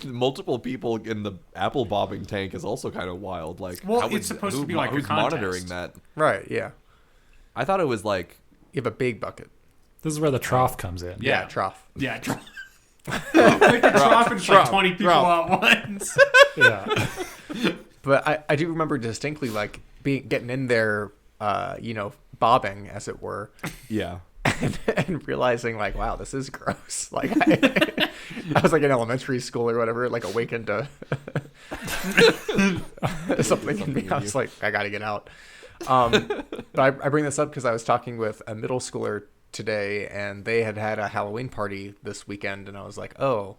Multiple people in the apple bobbing tank is also kind of wild. Like, well, it's supposed to be like a contest. Monitoring that? Right, yeah. I thought it was like... You have a big bucket. This is where the trough comes in. Yeah, trough. Yeah, trough. Like a trough and like 20 people at once. Yeah. But I do remember distinctly like getting in there, bobbing, as it were. Yeah. And realizing like, wow, this is gross. Like I was like in elementary school or whatever, like awakened to something in me. I was like, I gotta get out. But I bring this up because I was talking with a middle schooler today, and they had a Halloween party this weekend, and I was like, oh,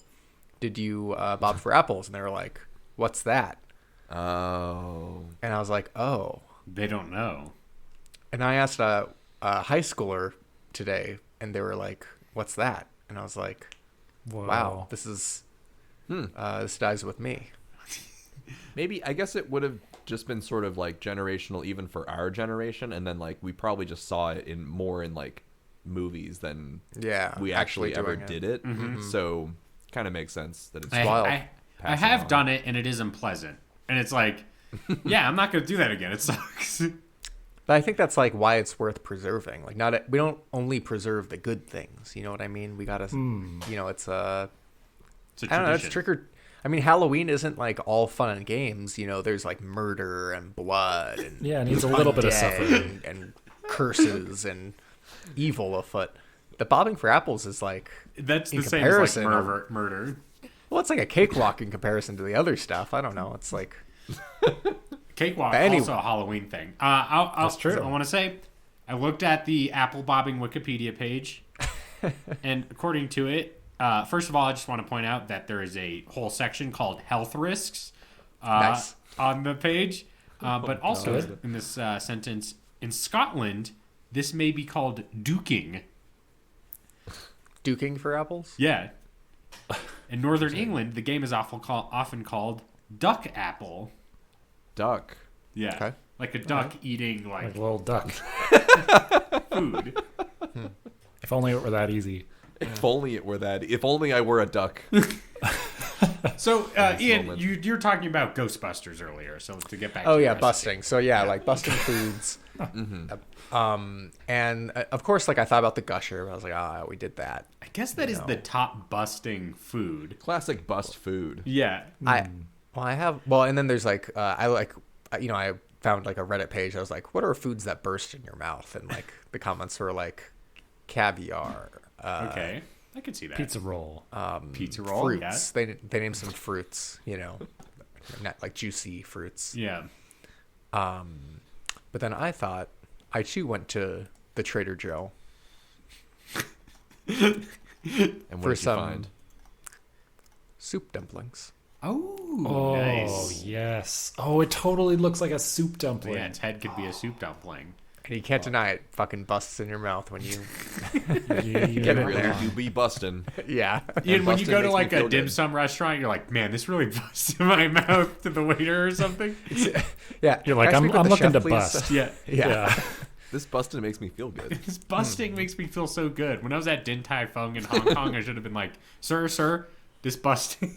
did you bob for apples? And they were like, what's that? Oh. And I was like, oh. They don't know. And I asked a high schooler today, and they were like, what's that? And I was like, wow, this is this dies with me. Maybe, I guess it would have just been sort of like generational even for our generation, and then like we probably just saw it more in like movies than we actually ever did it. Mm-hmm. So kind of makes sense that it's wild. I have done it, and it is unpleasant, and it's like, yeah, I'm not going to do that again. It sucks. But I think that's like why it's worth preserving. Like we don't only preserve the good things. You know what I mean? We gotta, it's a I don't know. It's I mean, Halloween isn't like all fun and games. You know, there's like murder and blood and it needs a little bit of suffering and curses and evil afoot. The bobbing for apples is like that's the same as like murder. Well, it's like a cakewalk in comparison to the other stuff. I don't know. It's like cakewalk, also a Halloween thing. That's true. I want to say, I looked at the apple bobbing Wikipedia page, and according to it, first of all, I just want to point out that there is a whole section called health risks on the page. But also in this sentence, in Scotland, this may be called duking. Duking for apples? Yeah. In Northern England, the game is often called duck apple. Duck. Yeah. Okay. Like a duck eating like a little duck food. If only it were that easy. If only it were that. If only I were a duck. So, Ian, you're talking about Ghostbusters earlier. So to get back to recipe. Busting. So like busting foods. And of course, like I thought about the gusher. I was like, we did that. I guess that is the top busting food. Classic bust food. Yeah. And then there's like I like I found like a Reddit page. I was like, what are foods that burst in your mouth? And like the comments were like caviar. Okay, I could see that. Pizza roll. Pizza roll. Fruits. They named some fruits, not like juicy fruits. Yeah. But then I thought I too went to the Trader Joe And what for did you some find? soup dumplings. Oh, nice. Yes. Oh, it totally looks like a soup dumpling. Yeah, its head could be a soup dumpling. And you can't deny it fucking busts in your mouth when you Yeah. get in Really there. do be busting. Yeah. And when you busted go to makes me like a feel dim good. sum restaurant, you're like, man, this really busts in my mouth to the waiter or something. Yeah. You're like, Can I speak I'm with the looking chef, to please? bust. Yeah. Yeah. This busting makes me feel good. This busting makes me feel so good. When I was at Din Tai Fung in Hong Kong, I should have been like, sir, this busting.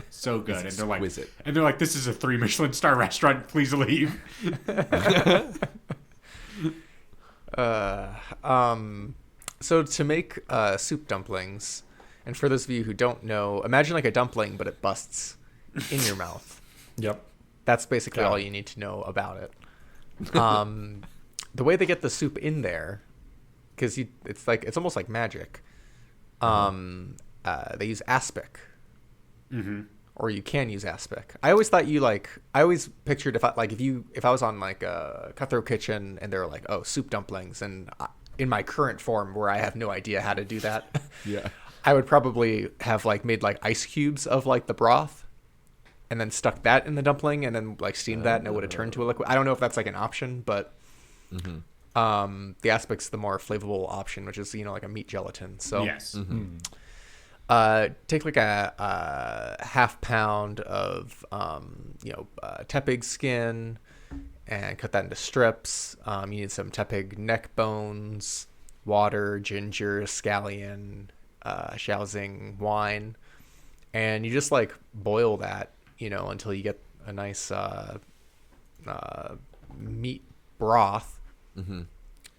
So good. And they're like, Exquisite. this is a 3 Michelin star restaurant. Please leave. So to make soup dumplings, and for those of you who don't know, imagine like a dumpling, but it busts in your mouth. Yep. That's basically Got all it. you need to know about it. The way they get the soup in there, because it's almost like magic. They use aspic, or you can use aspic. I always thought I always pictured if I was on like a Cutthroat Kitchen and they were like, oh, soup dumplings, and in my current form where I have no idea how to do that, Yeah. I would probably have like made like ice cubes of like the broth, and then stuck that in the dumpling, and then like steamed that, and it would have turned to a liquid. I don't know if that's like an option, but the aspic's the more flavorful option, which is like a meat gelatin. So Yes. take like a half pound of tepig skin and cut that into strips. You need some tepig neck bones, water, ginger, scallion, Shaoxing wine, and you just like boil that until you get a nice meat broth, and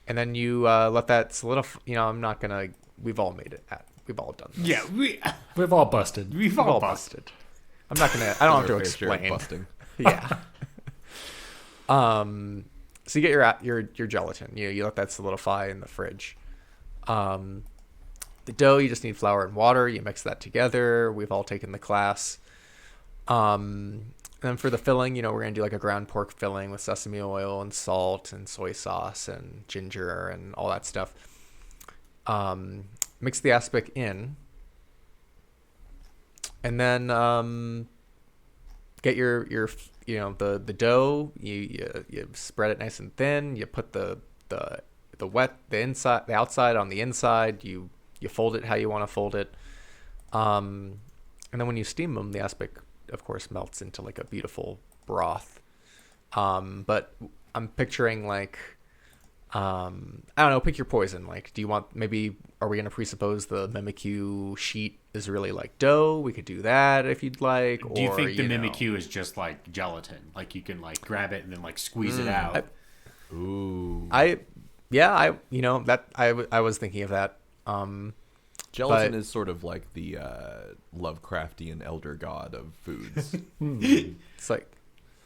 then you let that solidify. I'm not gonna. We've all made it. We've all done this. Yeah, We've all busted. we've We've all all busted. busted. I'm not gonna. I don't have to Our fair share of explain. busting. Yeah. So you get your gelatin. You let that solidify in the fridge. The dough, you just need flour and water. You mix that together. We've all taken the class. And then for the filling, we're gonna do like a ground pork filling with sesame oil and salt and soy sauce and ginger and all that stuff. Mix the aspic in, and then get your the dough. You spread it nice and thin. You put the outside on the inside. You fold it how you want to fold it, and then when you steam them, the aspic of course melts into like a beautiful broth. But I'm picturing like I don't know, pick your poison. Like, do you want, maybe, are we going to presuppose the Mimikyu sheet is really like dough? We could do that if you'd like. Do you or, think the know, Mimikyu is just like gelatin? Like you can like grab it and then like squeeze it out? Ooh. I was thinking of that. Gelatin but- is sort of like the Lovecraftian elder god of foods. It's like,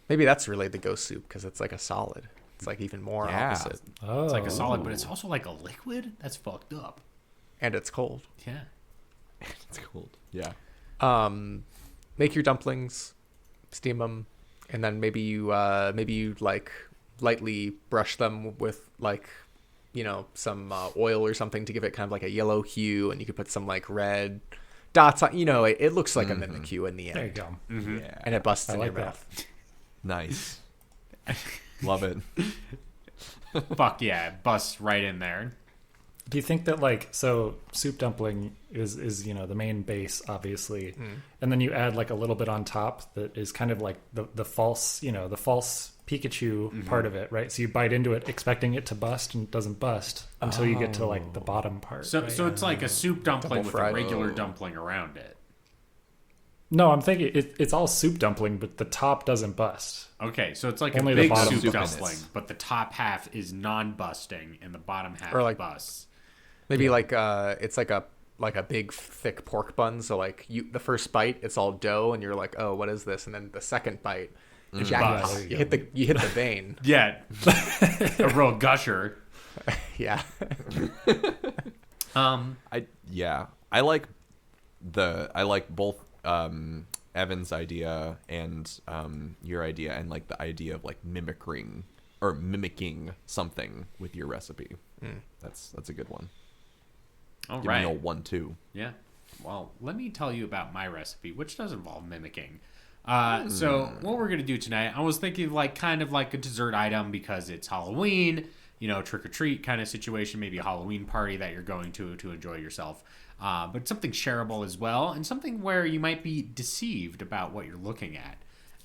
maybe that's really the ghost soup because it's like a solid. It's like even more Yeah. opposite. Oh. It's like a solid, but it's also like a liquid? That's fucked up. And it's cold. Yeah. It's cold. Yeah. Make your dumplings, steam them, and then maybe you like lightly brush them with like some oil or something to give it kind of like a yellow hue, and you could put some like red dots on. It looks like a Mimikyu in the end. There you go. Yeah. And it busts I in like your that. mouth. Nice. Love it. Fuck yeah. It busts right in there. Do you think that like, so soup dumpling is the main base obviously, and then you add like a little bit on top that is kind of like the false Pikachu part of it, right? So you bite into it expecting it to bust and it doesn't bust until you get to like the bottom part. So right? so it's like a soup dumpling Double with fried. a regular dumpling around it. No, I'm thinking it's all soup dumpling, but the top doesn't bust. Okay, so it's like Only a the big bottom soup busts. dumpling, but the top half is non-busting and the bottom half Or like- busts. Maybe like it's like a big thick pork bun. So like the first bite, it's all dough, and you're like, oh, what is this? And then the second bite, Ejaculate. You hit the vein. Yeah, a real gusher. Yeah. I like both Evan's idea and your idea, and like the idea of like mimicking something with your recipe. That's a good one. All Give right. me a 1-2. Yeah. Well, let me tell you about my recipe, which does involve mimicking. So what we're gonna do tonight, I was thinking like kind of like a dessert item because it's Halloween, trick or treat kind of situation, maybe a Halloween party that you're going to enjoy yourself. But something shareable as well, and something where you might be deceived about what you're looking at.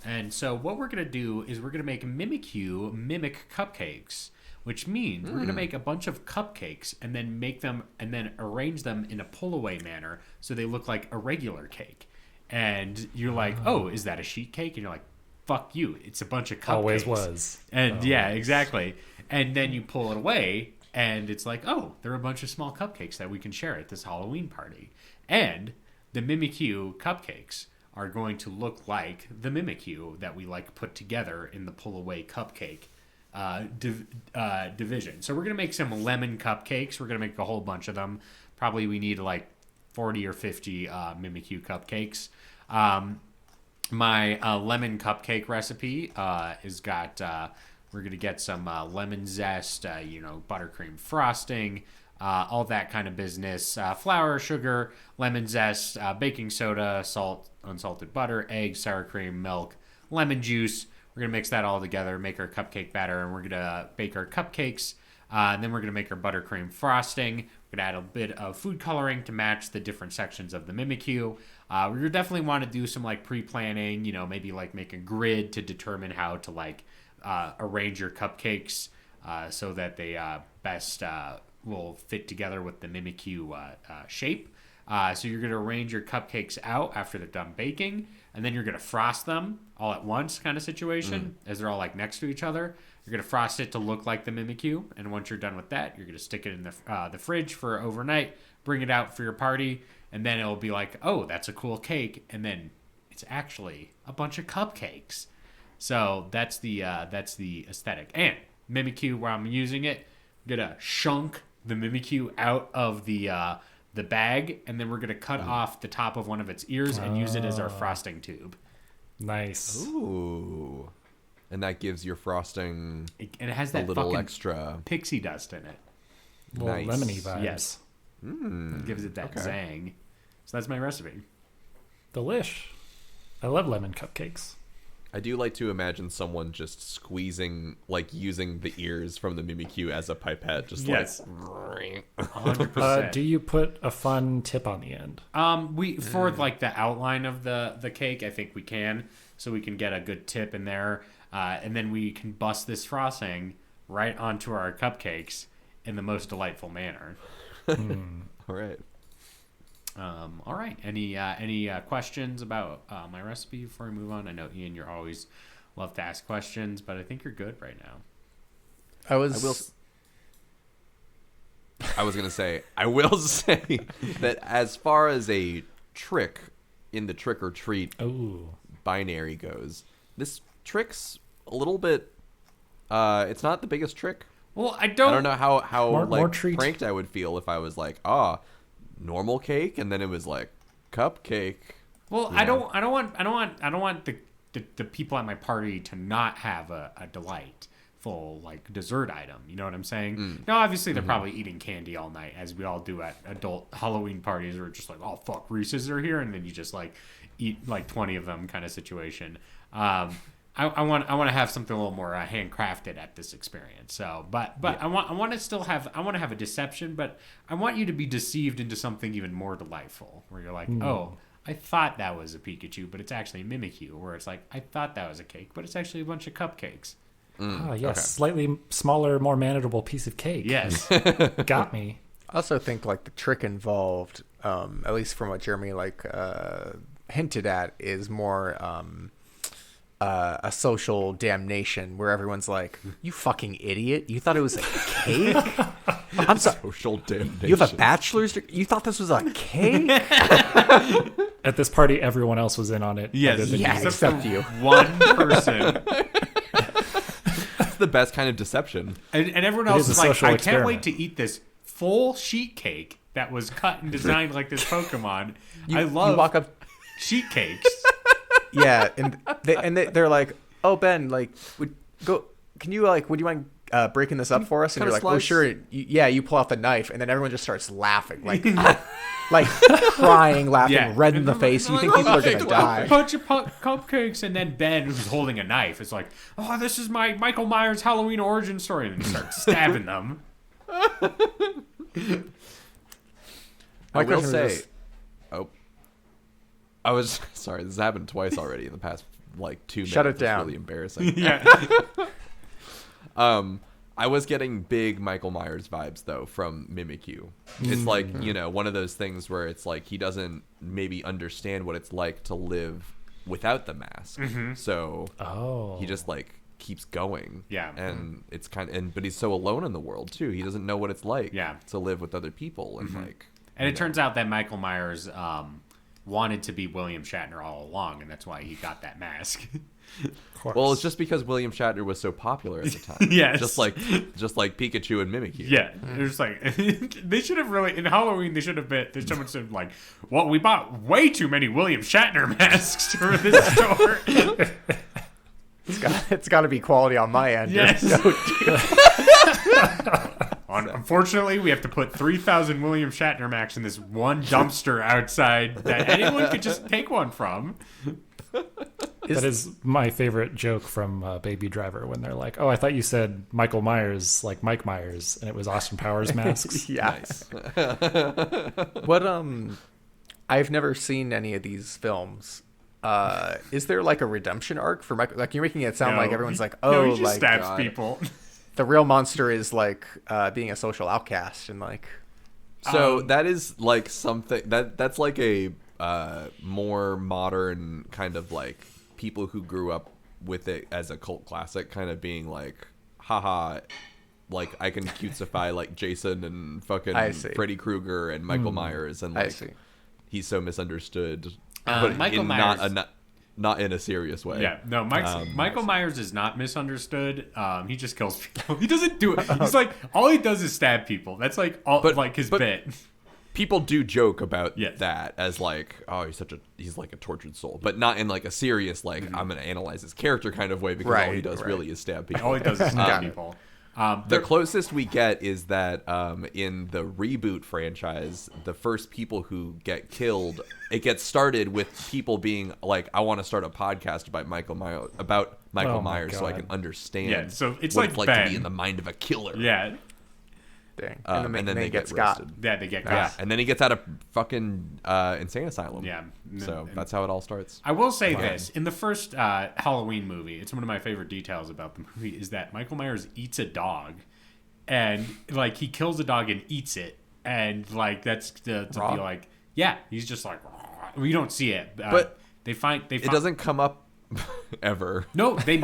And so what we're gonna do is we're gonna make Mimikyu mimic cupcakes, which means we're gonna make a bunch of cupcakes and then make them and then arrange them in a pull-away manner so they look like a regular cake. And you're like, oh, is that a sheet cake? And you're like, fuck you, it's a bunch of cupcakes. Always was. And yeah, exactly. And then you pull it away, and it's like, oh, there are a bunch of small cupcakes that we can share at this Halloween party. And the Mimikyu cupcakes are going to look like the Mimikyu that we like put together in the pull-away cupcake division. So we're going to make some lemon cupcakes. We're going to make a whole bunch of them. Probably we need like 40 or 50 Mimikyu cupcakes. My lemon cupcake recipe is got... we're going to get some lemon zest, buttercream frosting, all that kind of business. Flour, sugar, lemon zest, baking soda, salt, unsalted butter, eggs, sour cream, milk, lemon juice. We're going to mix that all together, make our cupcake batter, and we're going to bake our cupcakes. And then we're going to make our buttercream frosting. We're going to add a bit of food coloring to match the different sections of the Mimikyu. We definitely want to do some like pre-planning, maybe like make a grid to determine how to like arrange your cupcakes so that they best will fit together with the Mimikyu shape. So you're going to arrange your cupcakes out after they're done baking, and then you're going to frost them all at once kind of situation as they're all like next to each other. You're going to frost it to look like the Mimikyu, and once you're done with that, you're going to stick it in the fridge for overnight, bring it out for your party, and then it'll be like, oh, that's a cool cake, and then it's actually a bunch of cupcakes. So that's the aesthetic. And Mimikyu, where I'm using it, I'm gonna shunk the Mimikyu out of the bag, and then we're gonna cut off the top of one of its ears and use it as our frosting tube. Nice. Ooh. And that gives your frosting And it has that a little fucking extra pixie dust in it. Little nice. lemony vibes. Yes. It gives it that zang. So that's my recipe. Delish. I love lemon cupcakes. I do like to imagine someone just squeezing, like using the ears from the Mimikyu as a pipette, just Yes. like. 100%. Do you put a fun tip on the end? We for like the outline of the cake, I think we can, so we can get a good tip in there, and then we can bust this frosting right onto our cupcakes in the most delightful manner. All right. All right. Any questions about my recipe before we move on? I know Ian, you're always love to ask questions, but I think you're good right now. I will say that as far as a trick in the trick or treat binary goes, this trick's a little bit. It's not the biggest trick. Well, I I don't know how more treat. pranked I would feel if I was like, normal cake, and then it was like cupcake. Well, I don't want the people at my party to not have a delightful like dessert item. You know what I'm saying? Now, obviously, they're probably eating candy all night, as we all do at adult Halloween parties. Where it's just like, oh fuck, Reese's are here, and then you just like eat like 20 of them, kind of situation. I want to have something a little more handcrafted at this experience. So, but yeah. I want to have a deception, but I want you to be deceived into something even more delightful, where you're like, oh, I thought that was a Pikachu, but it's actually Mimikyu. Where it's like, I thought that was a cake, but it's actually a bunch of cupcakes. Yes, okay. Slightly smaller, more manageable piece of cake. Yes, Got me. I also think like the trick involved, at least from what Jeremy hinted at, is more a social damnation where everyone's like, you fucking idiot, you thought it was a cake? I'm sorry. Social damnation. You have a bachelor's degree? You thought this was a cake? At this party, everyone else was in on it. Yes, other than yeah, you. except you. One person. That's the best kind of deception. And everyone It else is is a like, social I can't wait experiment. to eat this full sheet cake that was cut and designed like this Pokemon. I You love walk up. sheet cakes. Yeah, and they're like, "Oh, Ben, like, would you mind breaking this up for us?" And Cut you're a like, "Oh, slice?" sure." You pull out the knife, and then everyone just starts laughing, like crying, laughing, Yeah. red in the face. You think people are gonna A die? bunch of cupcakes, and then Ben, who's holding a knife, is like, "Oh, this is my Michael Myers Halloween origin story," and he starts stabbing them. I will question was say, this. I was sorry. This happened twice already in the past like 2 minutes. Shut it It's down. really embarrassing. Yeah, I was getting big Michael Myers vibes though from Mimikyu. It's like, one of those things where it's like he doesn't maybe understand what it's like to live without the mask. So Oh. he just like keeps going. Yeah. And it's but he's so alone in the world too. He doesn't know what it's like Yeah. to live with other people and like and it turns out that Michael Myers wanted to be William Shatner all along, and that's why he got that mask. Of course. well, it's just because William Shatner was so popular at the time. Yes. Just like Pikachu and Mimikyu. Yeah, there's like they should have really in Halloween. They should have been. There's someone said like, "Well, we bought way too many William Shatner masks for this store." It's got to be quality on my end. Yes. There's no- Unfortunately, we have to put 3,000 William Shatner masks in this one dumpster outside that anyone could just take one from. That is my favorite joke from Baby Driver when they're like, "Oh, I thought you said Michael Myers, like Mike Myers, and it was Austin Powers masks." Yeah. Nice. What I've never seen any of these films. Is there like a redemption arc for Michael? Like you're making it sound like everyone's like, no, oh, he just like stabs God. people. the real monster is like being a social outcast and like. So that is like something that's like a more modern kind of like people who grew up with it as a cult classic kind of being like, haha, like I can cutesify like Jason and fucking I see. Freddy Krueger and Michael Myers and I like see. he's so misunderstood, Michael but in Myers- not in a serious way. Yeah, no, Michael Myers is not misunderstood. He just kills people. He doesn't do it. He's like, all he does is stab people. That's like all like his bit. People do joke about Yes. that as like, oh, he's like a tortured soul, but not in like a serious like I'm gonna analyze his character kind of way because all he Right, does right. really is stab people. All he does is stab Got it. people. The closest we get is that in the reboot franchise, the first people who get killed, it gets started with people being like, "I want to start a podcast about Michael Myers, Oh my Myers, so I God. can understand." Yeah, so it's what like it's like Ben. to be in the mind of a killer. Yeah, Dang. and then they get Scott. roasted. yeah, they get Yeah, got. and then he gets out of fucking insane asylum. Yeah. So And- that's how it all starts. I will say this: in the first Halloween movie, it's one of my favorite details about the movie is that Michael Myers eats a dog, and like he kills a dog and eats it, and like that's to be Raw? like, yeah, he's just like, we don't see it, But they find It doesn't come up ever. No, they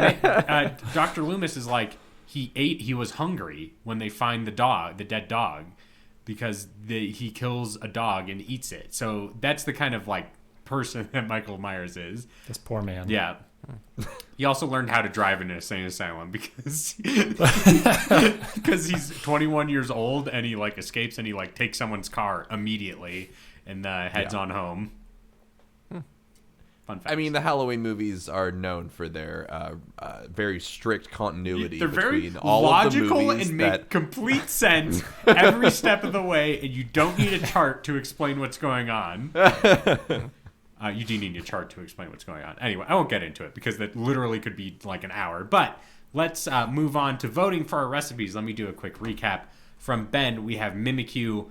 Dr. Loomis is like he was hungry when they find the dead dog, because he kills a dog and eats it. So that's the kind of like person that Michael Myers is. This poor man. Yeah. He also learned how to drive in an insane asylum because he's 21 years old and he like escapes and he like takes someone's car immediately and heads on home. Fun fact. I mean, the Halloween movies are known for their very strict continuity they're very between all logical of the movies and make that complete sense every step of the way, and you don't need a chart to explain what's going on. You do need a chart to explain what's going on. Anyway, I won't get into it because that literally could be like an hour. But let's move on to voting for our recipes. Let me do a quick recap. From Ben, we have Mimikyu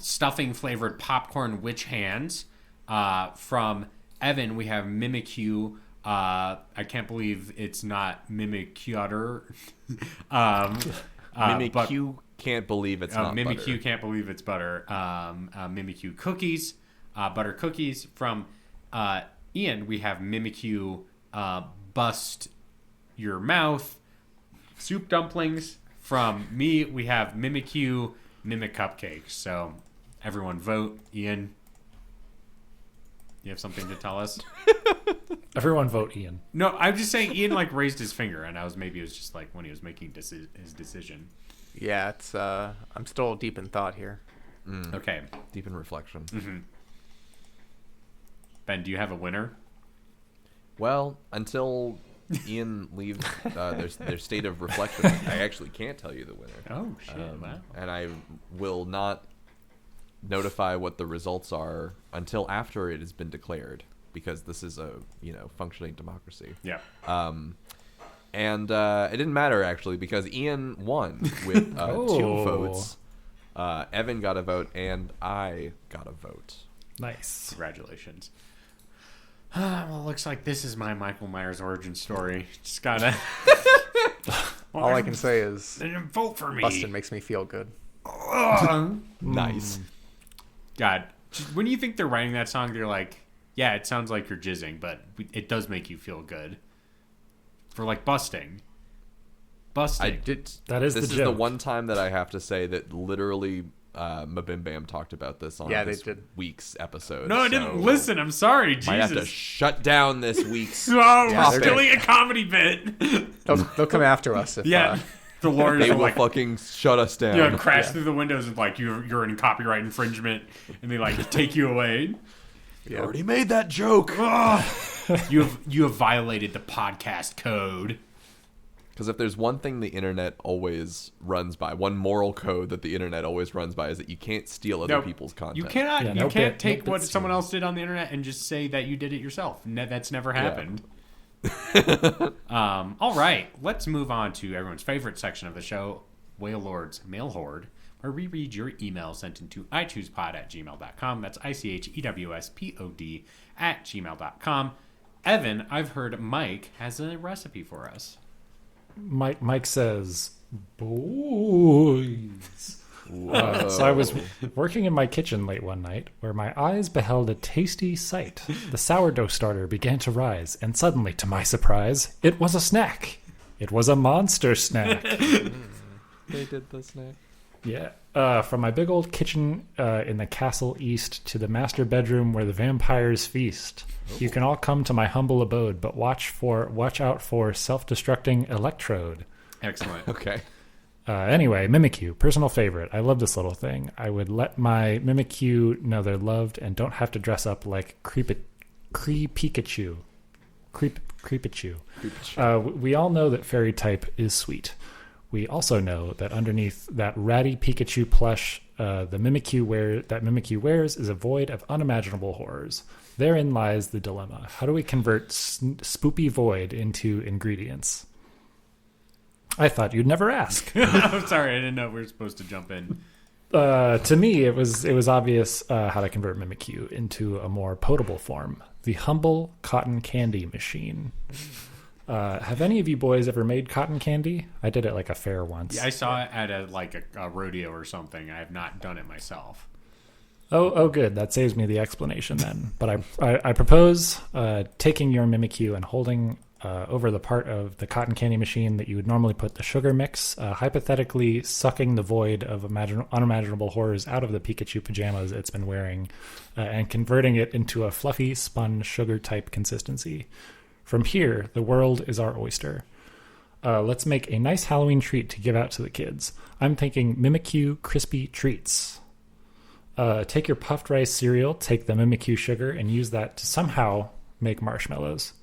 stuffing flavored popcorn witch hands. From Evan, we have Mimikyu. I can't believe it's not Mimikyu. Mimikyu can't believe it's not Mimikyu butter. can't believe it's butter. Mimikyu cookies, butter cookies. From Ian, we have Mimikyu bust your mouth, soup dumplings. from me, we have Mimikyu, Mimic Cupcakes. So everyone vote. Ian, you have something to tell us? Everyone vote Ian. No, I'm just saying Ian like raised his finger, and maybe it was just like when he was making his decision. Yeah, it's I'm still deep in thought here. Okay. Deep in reflection. Mm-hmm. Ben, do you have a winner? Well, until Ian leaves their state of reflection, I actually can't tell you the winner. Oh, shit. Wow. And I will not notify what the results are until after it has been declared, because this is a functioning democracy. Yeah. And it didn't matter, actually, because Ian won with 2 votes. Evan got a vote, and I got a vote. Nice. Congratulations. Well, it looks like this is my Michael Myers origin story. Just gotta... All I can say is They didn't vote for me. Bustin' makes me feel good. Nice. God, when you think they're writing that song, they're like, yeah, it sounds like you're jizzing, but it does make you feel good. For like busting. I did. That is this the is joke. the one time that I have to say that literally Mabim Bam talked about this on Yeah, this they did. week's episode. No, I didn't listen. I'm sorry. Might have to Jesus. shut down this week's. Oh, Yeah, we're they're stealing a comedy bit. They'll come after us if Yeah. The lawyers They are will like, fucking shut us down. crash through the windows and like, you're in copyright infringement, and they like take you away. You already made that joke. You have violated the podcast code. Because if there's one thing the internet always runs by, one moral code that the internet always runs by, is that you can't steal other people's content. You cannot. Yeah, you no can't bit- take no what bit someone stealing. else did on the internet and just say that you did it yourself. That's never happened. All right, let's move on to everyone's favorite section of the show, Whale Lord's Mail Horde, where we read your email sent into iChoosePod@gmail.com. That's ICHEWSPOD@gmail.com. Evan, I've heard Mike has a recipe for us. Mike says, boys. So I was working in my kitchen late one night where my eyes beheld a tasty sight. The sourdough starter began to rise, and suddenly, to my surprise, it was a snack. It was a monster snack. They did the snack. Yeah. From my big old kitchen in the castle east to the master bedroom where the vampires feast. You can all come to my humble abode, but watch out for self-destructing electrode. Excellent. Okay. Anyway, Mimikyu, personal favorite. I love this little thing. I would let my Mimikyu know they're loved and don't have to dress up like Pikachu. We all know that fairy type is sweet. We also know that underneath that ratty Pikachu plush, the Mimikyu wears is a void of unimaginable horrors. Therein lies the dilemma. How do we convert spoopy void into ingredients? I thought you'd never ask. I'm sorry, I didn't know we were supposed to jump in. To me, it was obvious how to convert Mimikyu into a more potable form. The humble cotton candy machine. Have any of you boys ever made cotton candy? I did it like a fair once. Yeah, I saw it at a rodeo or something. I have not done it myself. Oh, good. That saves me the explanation then. But I propose taking your Mimikyu and holding over the part of the cotton candy machine that you would normally put the sugar mix, hypothetically sucking the void of unimaginable horrors out of the Pikachu pajamas it's been wearing, and converting it into a fluffy, spun, sugar-type consistency. From here, the world is our oyster. Let's make a nice Halloween treat to give out to the kids. I'm thinking Mimikyu crispy treats. Take your puffed rice cereal, take the Mimikyu sugar, and use that to somehow make marshmallows.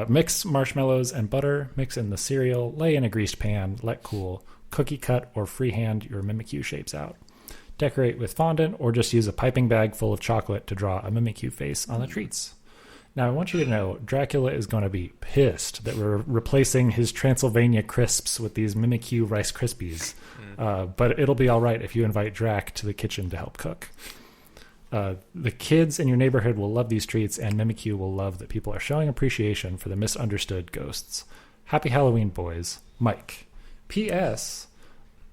Mix marshmallows and butter, mix in the cereal, lay in a greased pan, let cool, cookie cut or freehand your Mimikyu shapes out. Decorate with fondant or just use a piping bag full of chocolate to draw a Mimikyu face on the treats. Now, I want you to know, Dracula is going to be pissed that we're replacing his Transylvania crisps with these Mimikyu Rice Krispies. But it'll be all right if you invite Drac to the kitchen to help cook. The kids in your neighborhood will love these treats, and Mimikyu will love that people are showing appreciation for the misunderstood ghosts. Happy Halloween, boys. Mike. P.S.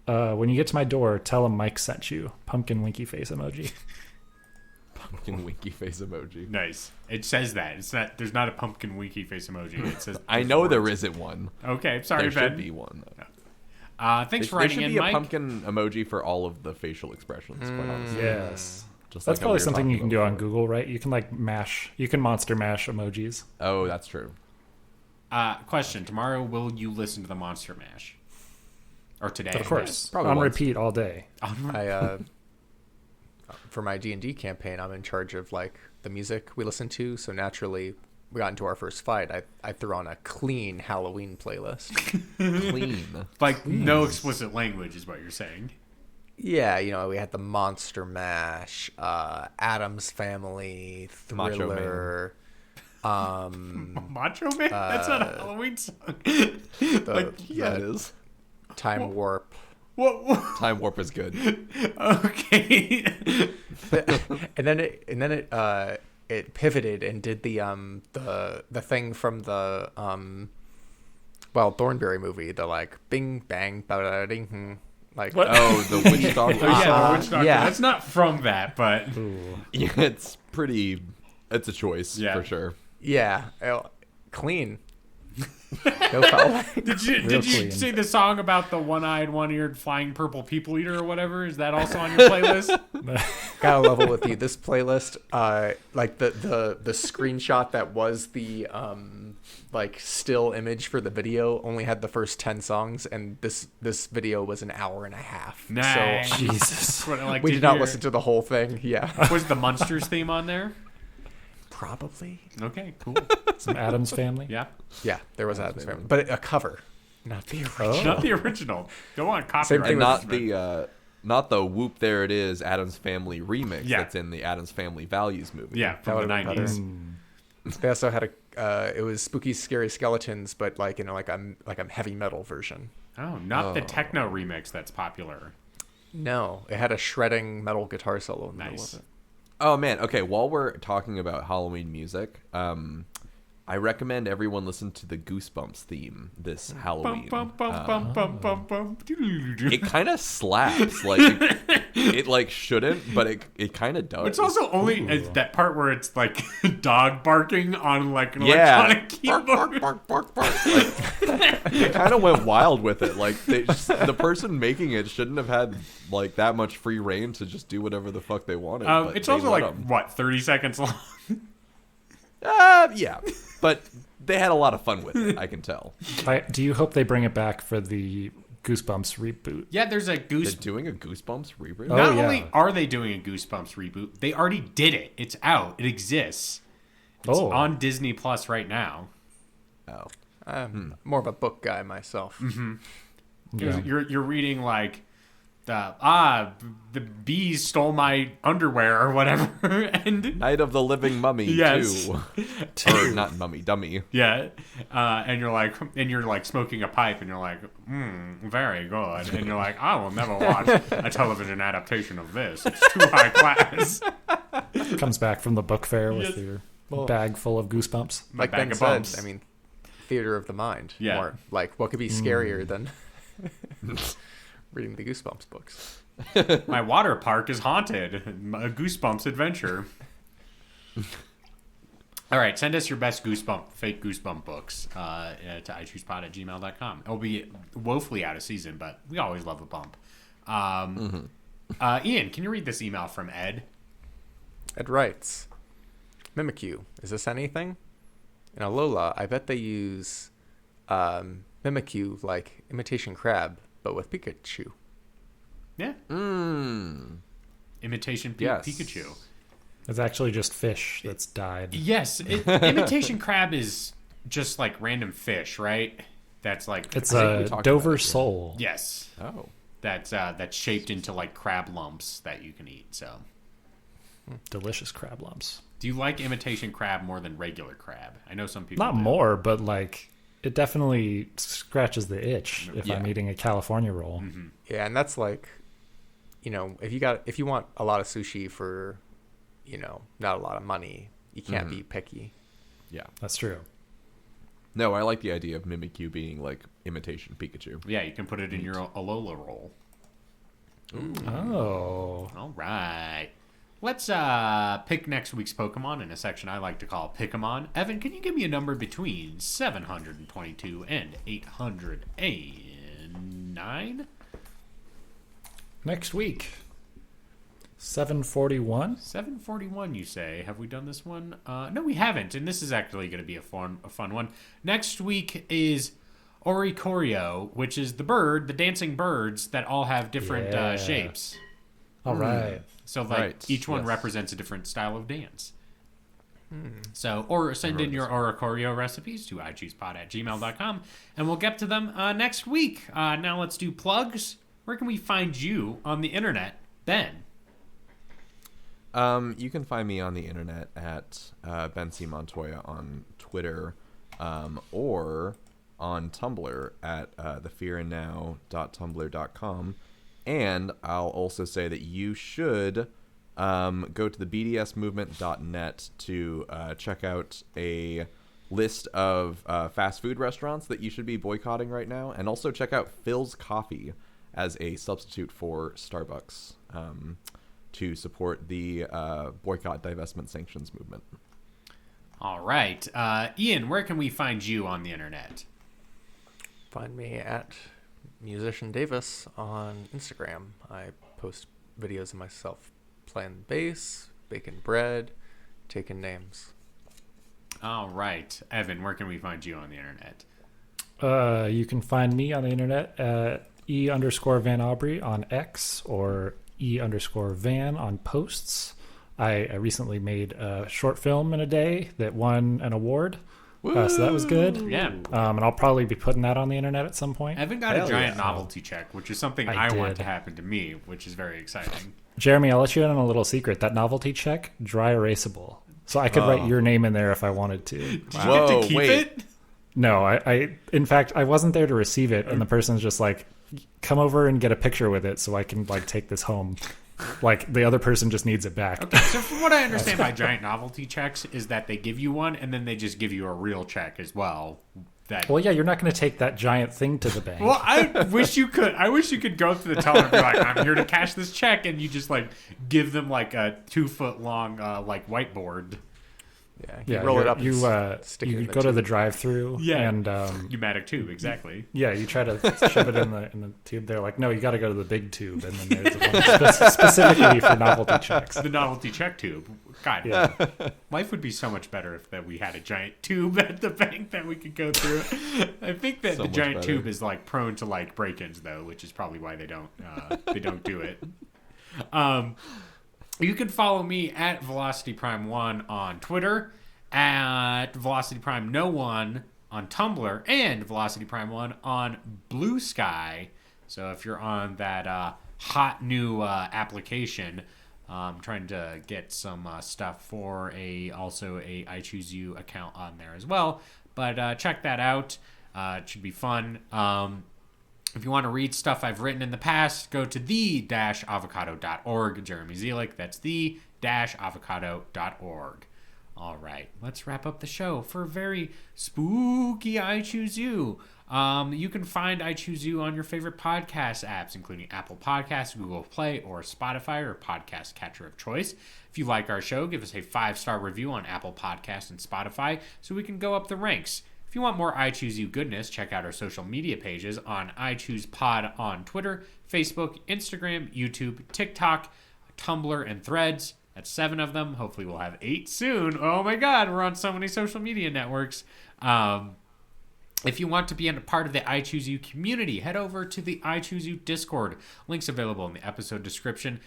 When you get to my door, tell him Mike sent you. Pumpkin winky face emoji. Pumpkin winky face emoji. Nice. It says that. It's not. There's not a pumpkin winky face emoji. It says. I know there isn't one. Okay, sorry, There Ben. should be one. Thanks for There writing should in, be a Mike. pumpkin emoji for all of the facial expressions. Quite honestly. Yes. Just That's like how probably we were something talking you can about do on before. Google, right? You can you can monster mash emojis. Oh, that's true. Question: tomorrow, will you listen to the Monster Mash? Or today? Of course. Probably On once. repeat all day. I for my D&D campaign, I'm in charge of like the music we listen to. So naturally, we got into our first fight. I threw on a clean Halloween playlist. Clean. Like no explicit language is what you're saying. Yeah, we had the Monster Mash, Addams Family, Macho Man. Thriller, Macho Man? That's not a Halloween song. Yeah, it is. Time Warp. What? Time Warp is good. Okay. and then it pivoted and did the thing from the Thornberry movie, the like bing bang ba ding hmm, like What? Oh, the Witch Doctor. Yeah, the Witch Doctor. yeah. That's not from that, but Yeah, it's pretty. It's a choice for sure. yeah, clean. No foul. did you clean. see the song about the one-eyed, one-eared, flying purple people eater or whatever? Is that also on your playlist? Gotta level with you. This playlist, like the screenshot that was the like still image for the video only had the first 10 songs, and this video was an hour and a half. Nice. So Jesus. What I like we to did not hear. listen to the whole thing. Yeah, Was the Munsters theme on there? probably. Okay, cool. Some Addams Family. Yeah. Yeah, there was Addams Family, but a cover, not the original. Oh. Not the original. Go on, Same copyright. thing And with- not the Whoop There It Is Adams Family remix Yeah. that's in the Adams Family Values movie. Yeah, That from the would've been 90s. They also had it was Spooky Scary Skeletons, but like like a heavy metal version. Oh, not the techno remix that's popular. No, it had a shredding metal guitar solo in the middle Nice. of it. Oh man, okay, while we're talking about Halloween music, I recommend everyone listen to the Goosebumps theme this Halloween. Bum, bum, bum, bum, bum, bum. It kind of slaps, like it like shouldn't, but it kind of does. It's also only that part where it's like dog barking on like an yeah, electronic keyboard. bark, bark, bark, bark. Like, they kind of went wild with it. Like the person making it shouldn't have had like that much free reign to just do whatever the fuck they wanted. but It's they also let like 'em. what 30 seconds long. Yeah, but they had a lot of fun with it. I can tell. Do you hope they bring it back for the Goosebumps reboot? Yeah, there's a They're goose. doing a Goosebumps reboot. Oh, Not yeah. only are they doing a Goosebumps reboot, they already did it. It's out. It exists. It's on Disney Plus right now. Oh. I'm more of a book guy myself. Yeah. You're reading like the bees stole my underwear or whatever, and Night of the Living Mummy Yes. 2. Or not Mummy, Dummy. yeah, and you're like smoking a pipe, and you're like, very good, and you're like, I will never watch a television adaptation of this. It's too high class. Comes back from the book fair with Yes. your Well, bag full of goosebumps. My Like bag Ben of said, bumps. I mean, theater of the mind. Yeah. More like what could be scarier than reading the Goosebumps books? My water park is haunted. A Goosebumps adventure. All right, send us your best fake Goosebump books to ichoosepod@gmail.com. It'll be woefully out of season, but we always love a bump. Ian, can you read this email from Ed? Ed writes, Mimikyu, is this anything? In Alola, I bet they use Mimikyu like imitation crab, but with Pikachu. Yeah. Imitation Yes. Pikachu. It's actually just fish that's died. Yes, imitation crab is just like random fish, right? That's like It's think we a talked Dover about it, yeah. sole. yes, Oh. that's shaped into like crab lumps that you can eat. So, Delicious crab lumps. do you like imitation crab more than regular crab? I know some people Not do. more, but like it definitely scratches the itch if I'm Yeah. eating a California roll. Yeah, and that's like, if you want a lot of sushi for, not a lot of money, you can't be picky. Yeah. That's true. No, I like the idea of Mimikyu being like imitation Pikachu. Yeah, you can put it in your Alola roll. Oh. All right. Let's pick next week's Pokemon in a section I like to call Pick-a-mon. Evan, can you give me a number between 722 and 800 and 9? Next week. 7:41. 7:41, you say. Have we done this one? No, we haven't, and this is actually going to be a fun one. Next week is Orikorio, which is the dancing birds that all have different shapes. All right. So, each one represents a different style of dance. So, or send in your Orikorio recipes to ichoosepod@gmail.com, and we'll get to them next week. Now let's do plugs. Where can we find you on the internet, Ben? You can find me on the internet at Ben C. Montoya on Twitter, or on Tumblr at thefearandnow.tumblr.com. And I'll also say that you should go to the bdsmovement.net to check out a list of fast food restaurants that you should be boycotting right now, and also check out Phil's Coffee as a substitute for Starbucks to support the boycott, divestment, sanctions movement. All right. Ian, where can we find you on the internet? Find me at Musician Davis on Instagram. I post videos of myself playing bass, baking bread, taking names. All right. Evan, where can we find you on the internet? You can find me on the internet at E_Van Aubrey on X, or E_Van on posts. I recently made a short film in a day that won an award. So that was good. Yeah. And I'll probably be putting that on the internet at some point. Evan got a giant novelty check, which is something I want to happen to me, which is very exciting. Jeremy, I'll let you in on a little secret. That novelty check, dry erasable. So I could write your name in there if I wanted to. Did you get to keep it? No, I in fact, I wasn't there to receive it, and the person's just like, come over and get a picture with it so I can take this home. Like, the other person just needs it back. Okay, so from what I understand by giant novelty checks is that they give you one and then they just give you a real check as well. Well, yeah, you're not going to take that giant thing to the bank. Well, I wish you could. I wish you could go to the teller and be like, I'm here to cash this check, and you just give them a 2-foot long whiteboard. Yeah, you roll it up. You stick it you in the go to tube. the drive-through. Yeah, and pneumatic tube, exactly. Yeah, you try to shove it in the tube. They're like, no, you got to go to the big tube, and then there's one specifically for novelty checks. The novelty check tube. God, yeah. Life would be so much better if we had a giant tube at the bank that we could go through. I think that the giant tube is prone to break-ins though, which is probably why they don't do it. You can follow me at Velocity Prime 1 on Twitter, at Velocity Prime No 1 on Tumblr, and Velocity Prime 1 on Blue Sky. So if you're on that hot new application, I'm trying to get some stuff for also a I Choose You account on there as well. But check that out. It should be fun. If you want to read stuff I've written in the past, go to the-avocado.org. Jeremy Zielik, that's the-avocado.org. All right, let's wrap up the show for a very spooky I Choose You. You can find I Choose You on your favorite podcast apps, including Apple Podcasts, Google Play, or Spotify, or podcast catcher of choice. If you like our show, give us a 5-star review on Apple Podcasts and Spotify so we can go up the ranks. If you want more I Choose You goodness, check out our social media pages on I Choose Pod on Twitter, Facebook, Instagram, YouTube, TikTok, Tumblr, and Threads. That's 7 of them. Hopefully we'll have 8 soon. Oh my God, we're on so many social media networks. If you want to be a part of the I Choose You community, head over to the I Choose You Discord. Links available in the episode description.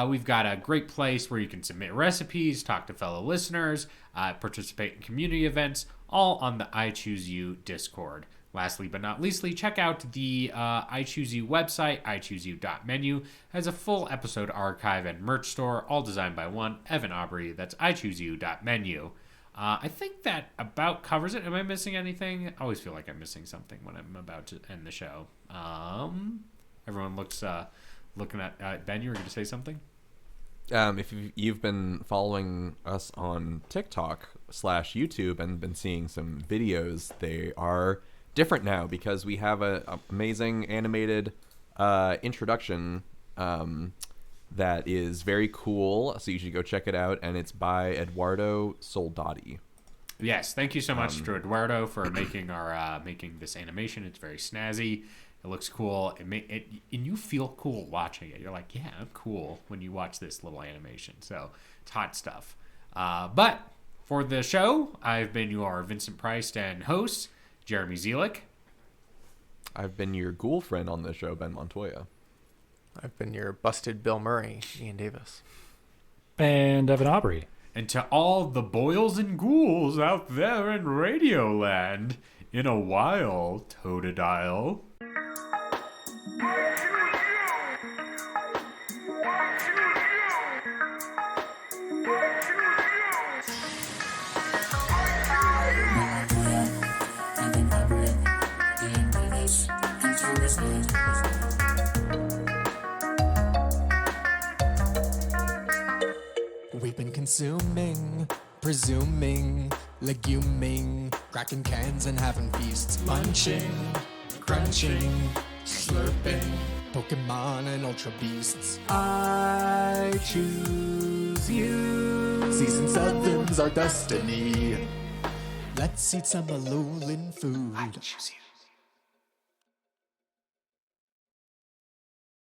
We've got a great place where you can submit recipes, talk to fellow listeners, participate in community events, all on the I Choose You Discord. Lastly but not leastly, check out the I Choose You website, ichooseyou.menu. Has a full episode archive and merch store, all designed by one Evan Aubrey. That's ichooseyou.menu. I think that about covers it. Am I missing anything? I always feel like I'm missing something when I'm about to end the show. Everyone looking at Ben. You were going to say something? If you've been following us on TikTok/YouTube and been seeing some videos, they are different now because we have an amazing animated introduction that is very cool. So you should go check it out, and it's by Eduardo Soldati. Yes, thank you so much to Eduardo for making this animation. It's very snazzy, It looks cool. And you feel cool watching it. You're like, yeah, I'm cool when you watch this little animation. So it's hot stuff. But for the show, I've been your Vincent Price and host, Jeremy Zielik. I've been your ghoul friend on the show, Ben Montoya. I've been your busted Bill Murray, Ian Davis. And Evan Aubrey. And to all the boils and ghouls out there in Radioland, in a while, Totodile. We've been consuming, presuming, leguming, cracking cans and having feasts, munching, crunching, slurping, Pokemon and Ultra Beasts. I choose you. Season 7's our destiny. Let's eat some Alolan food. I choose you.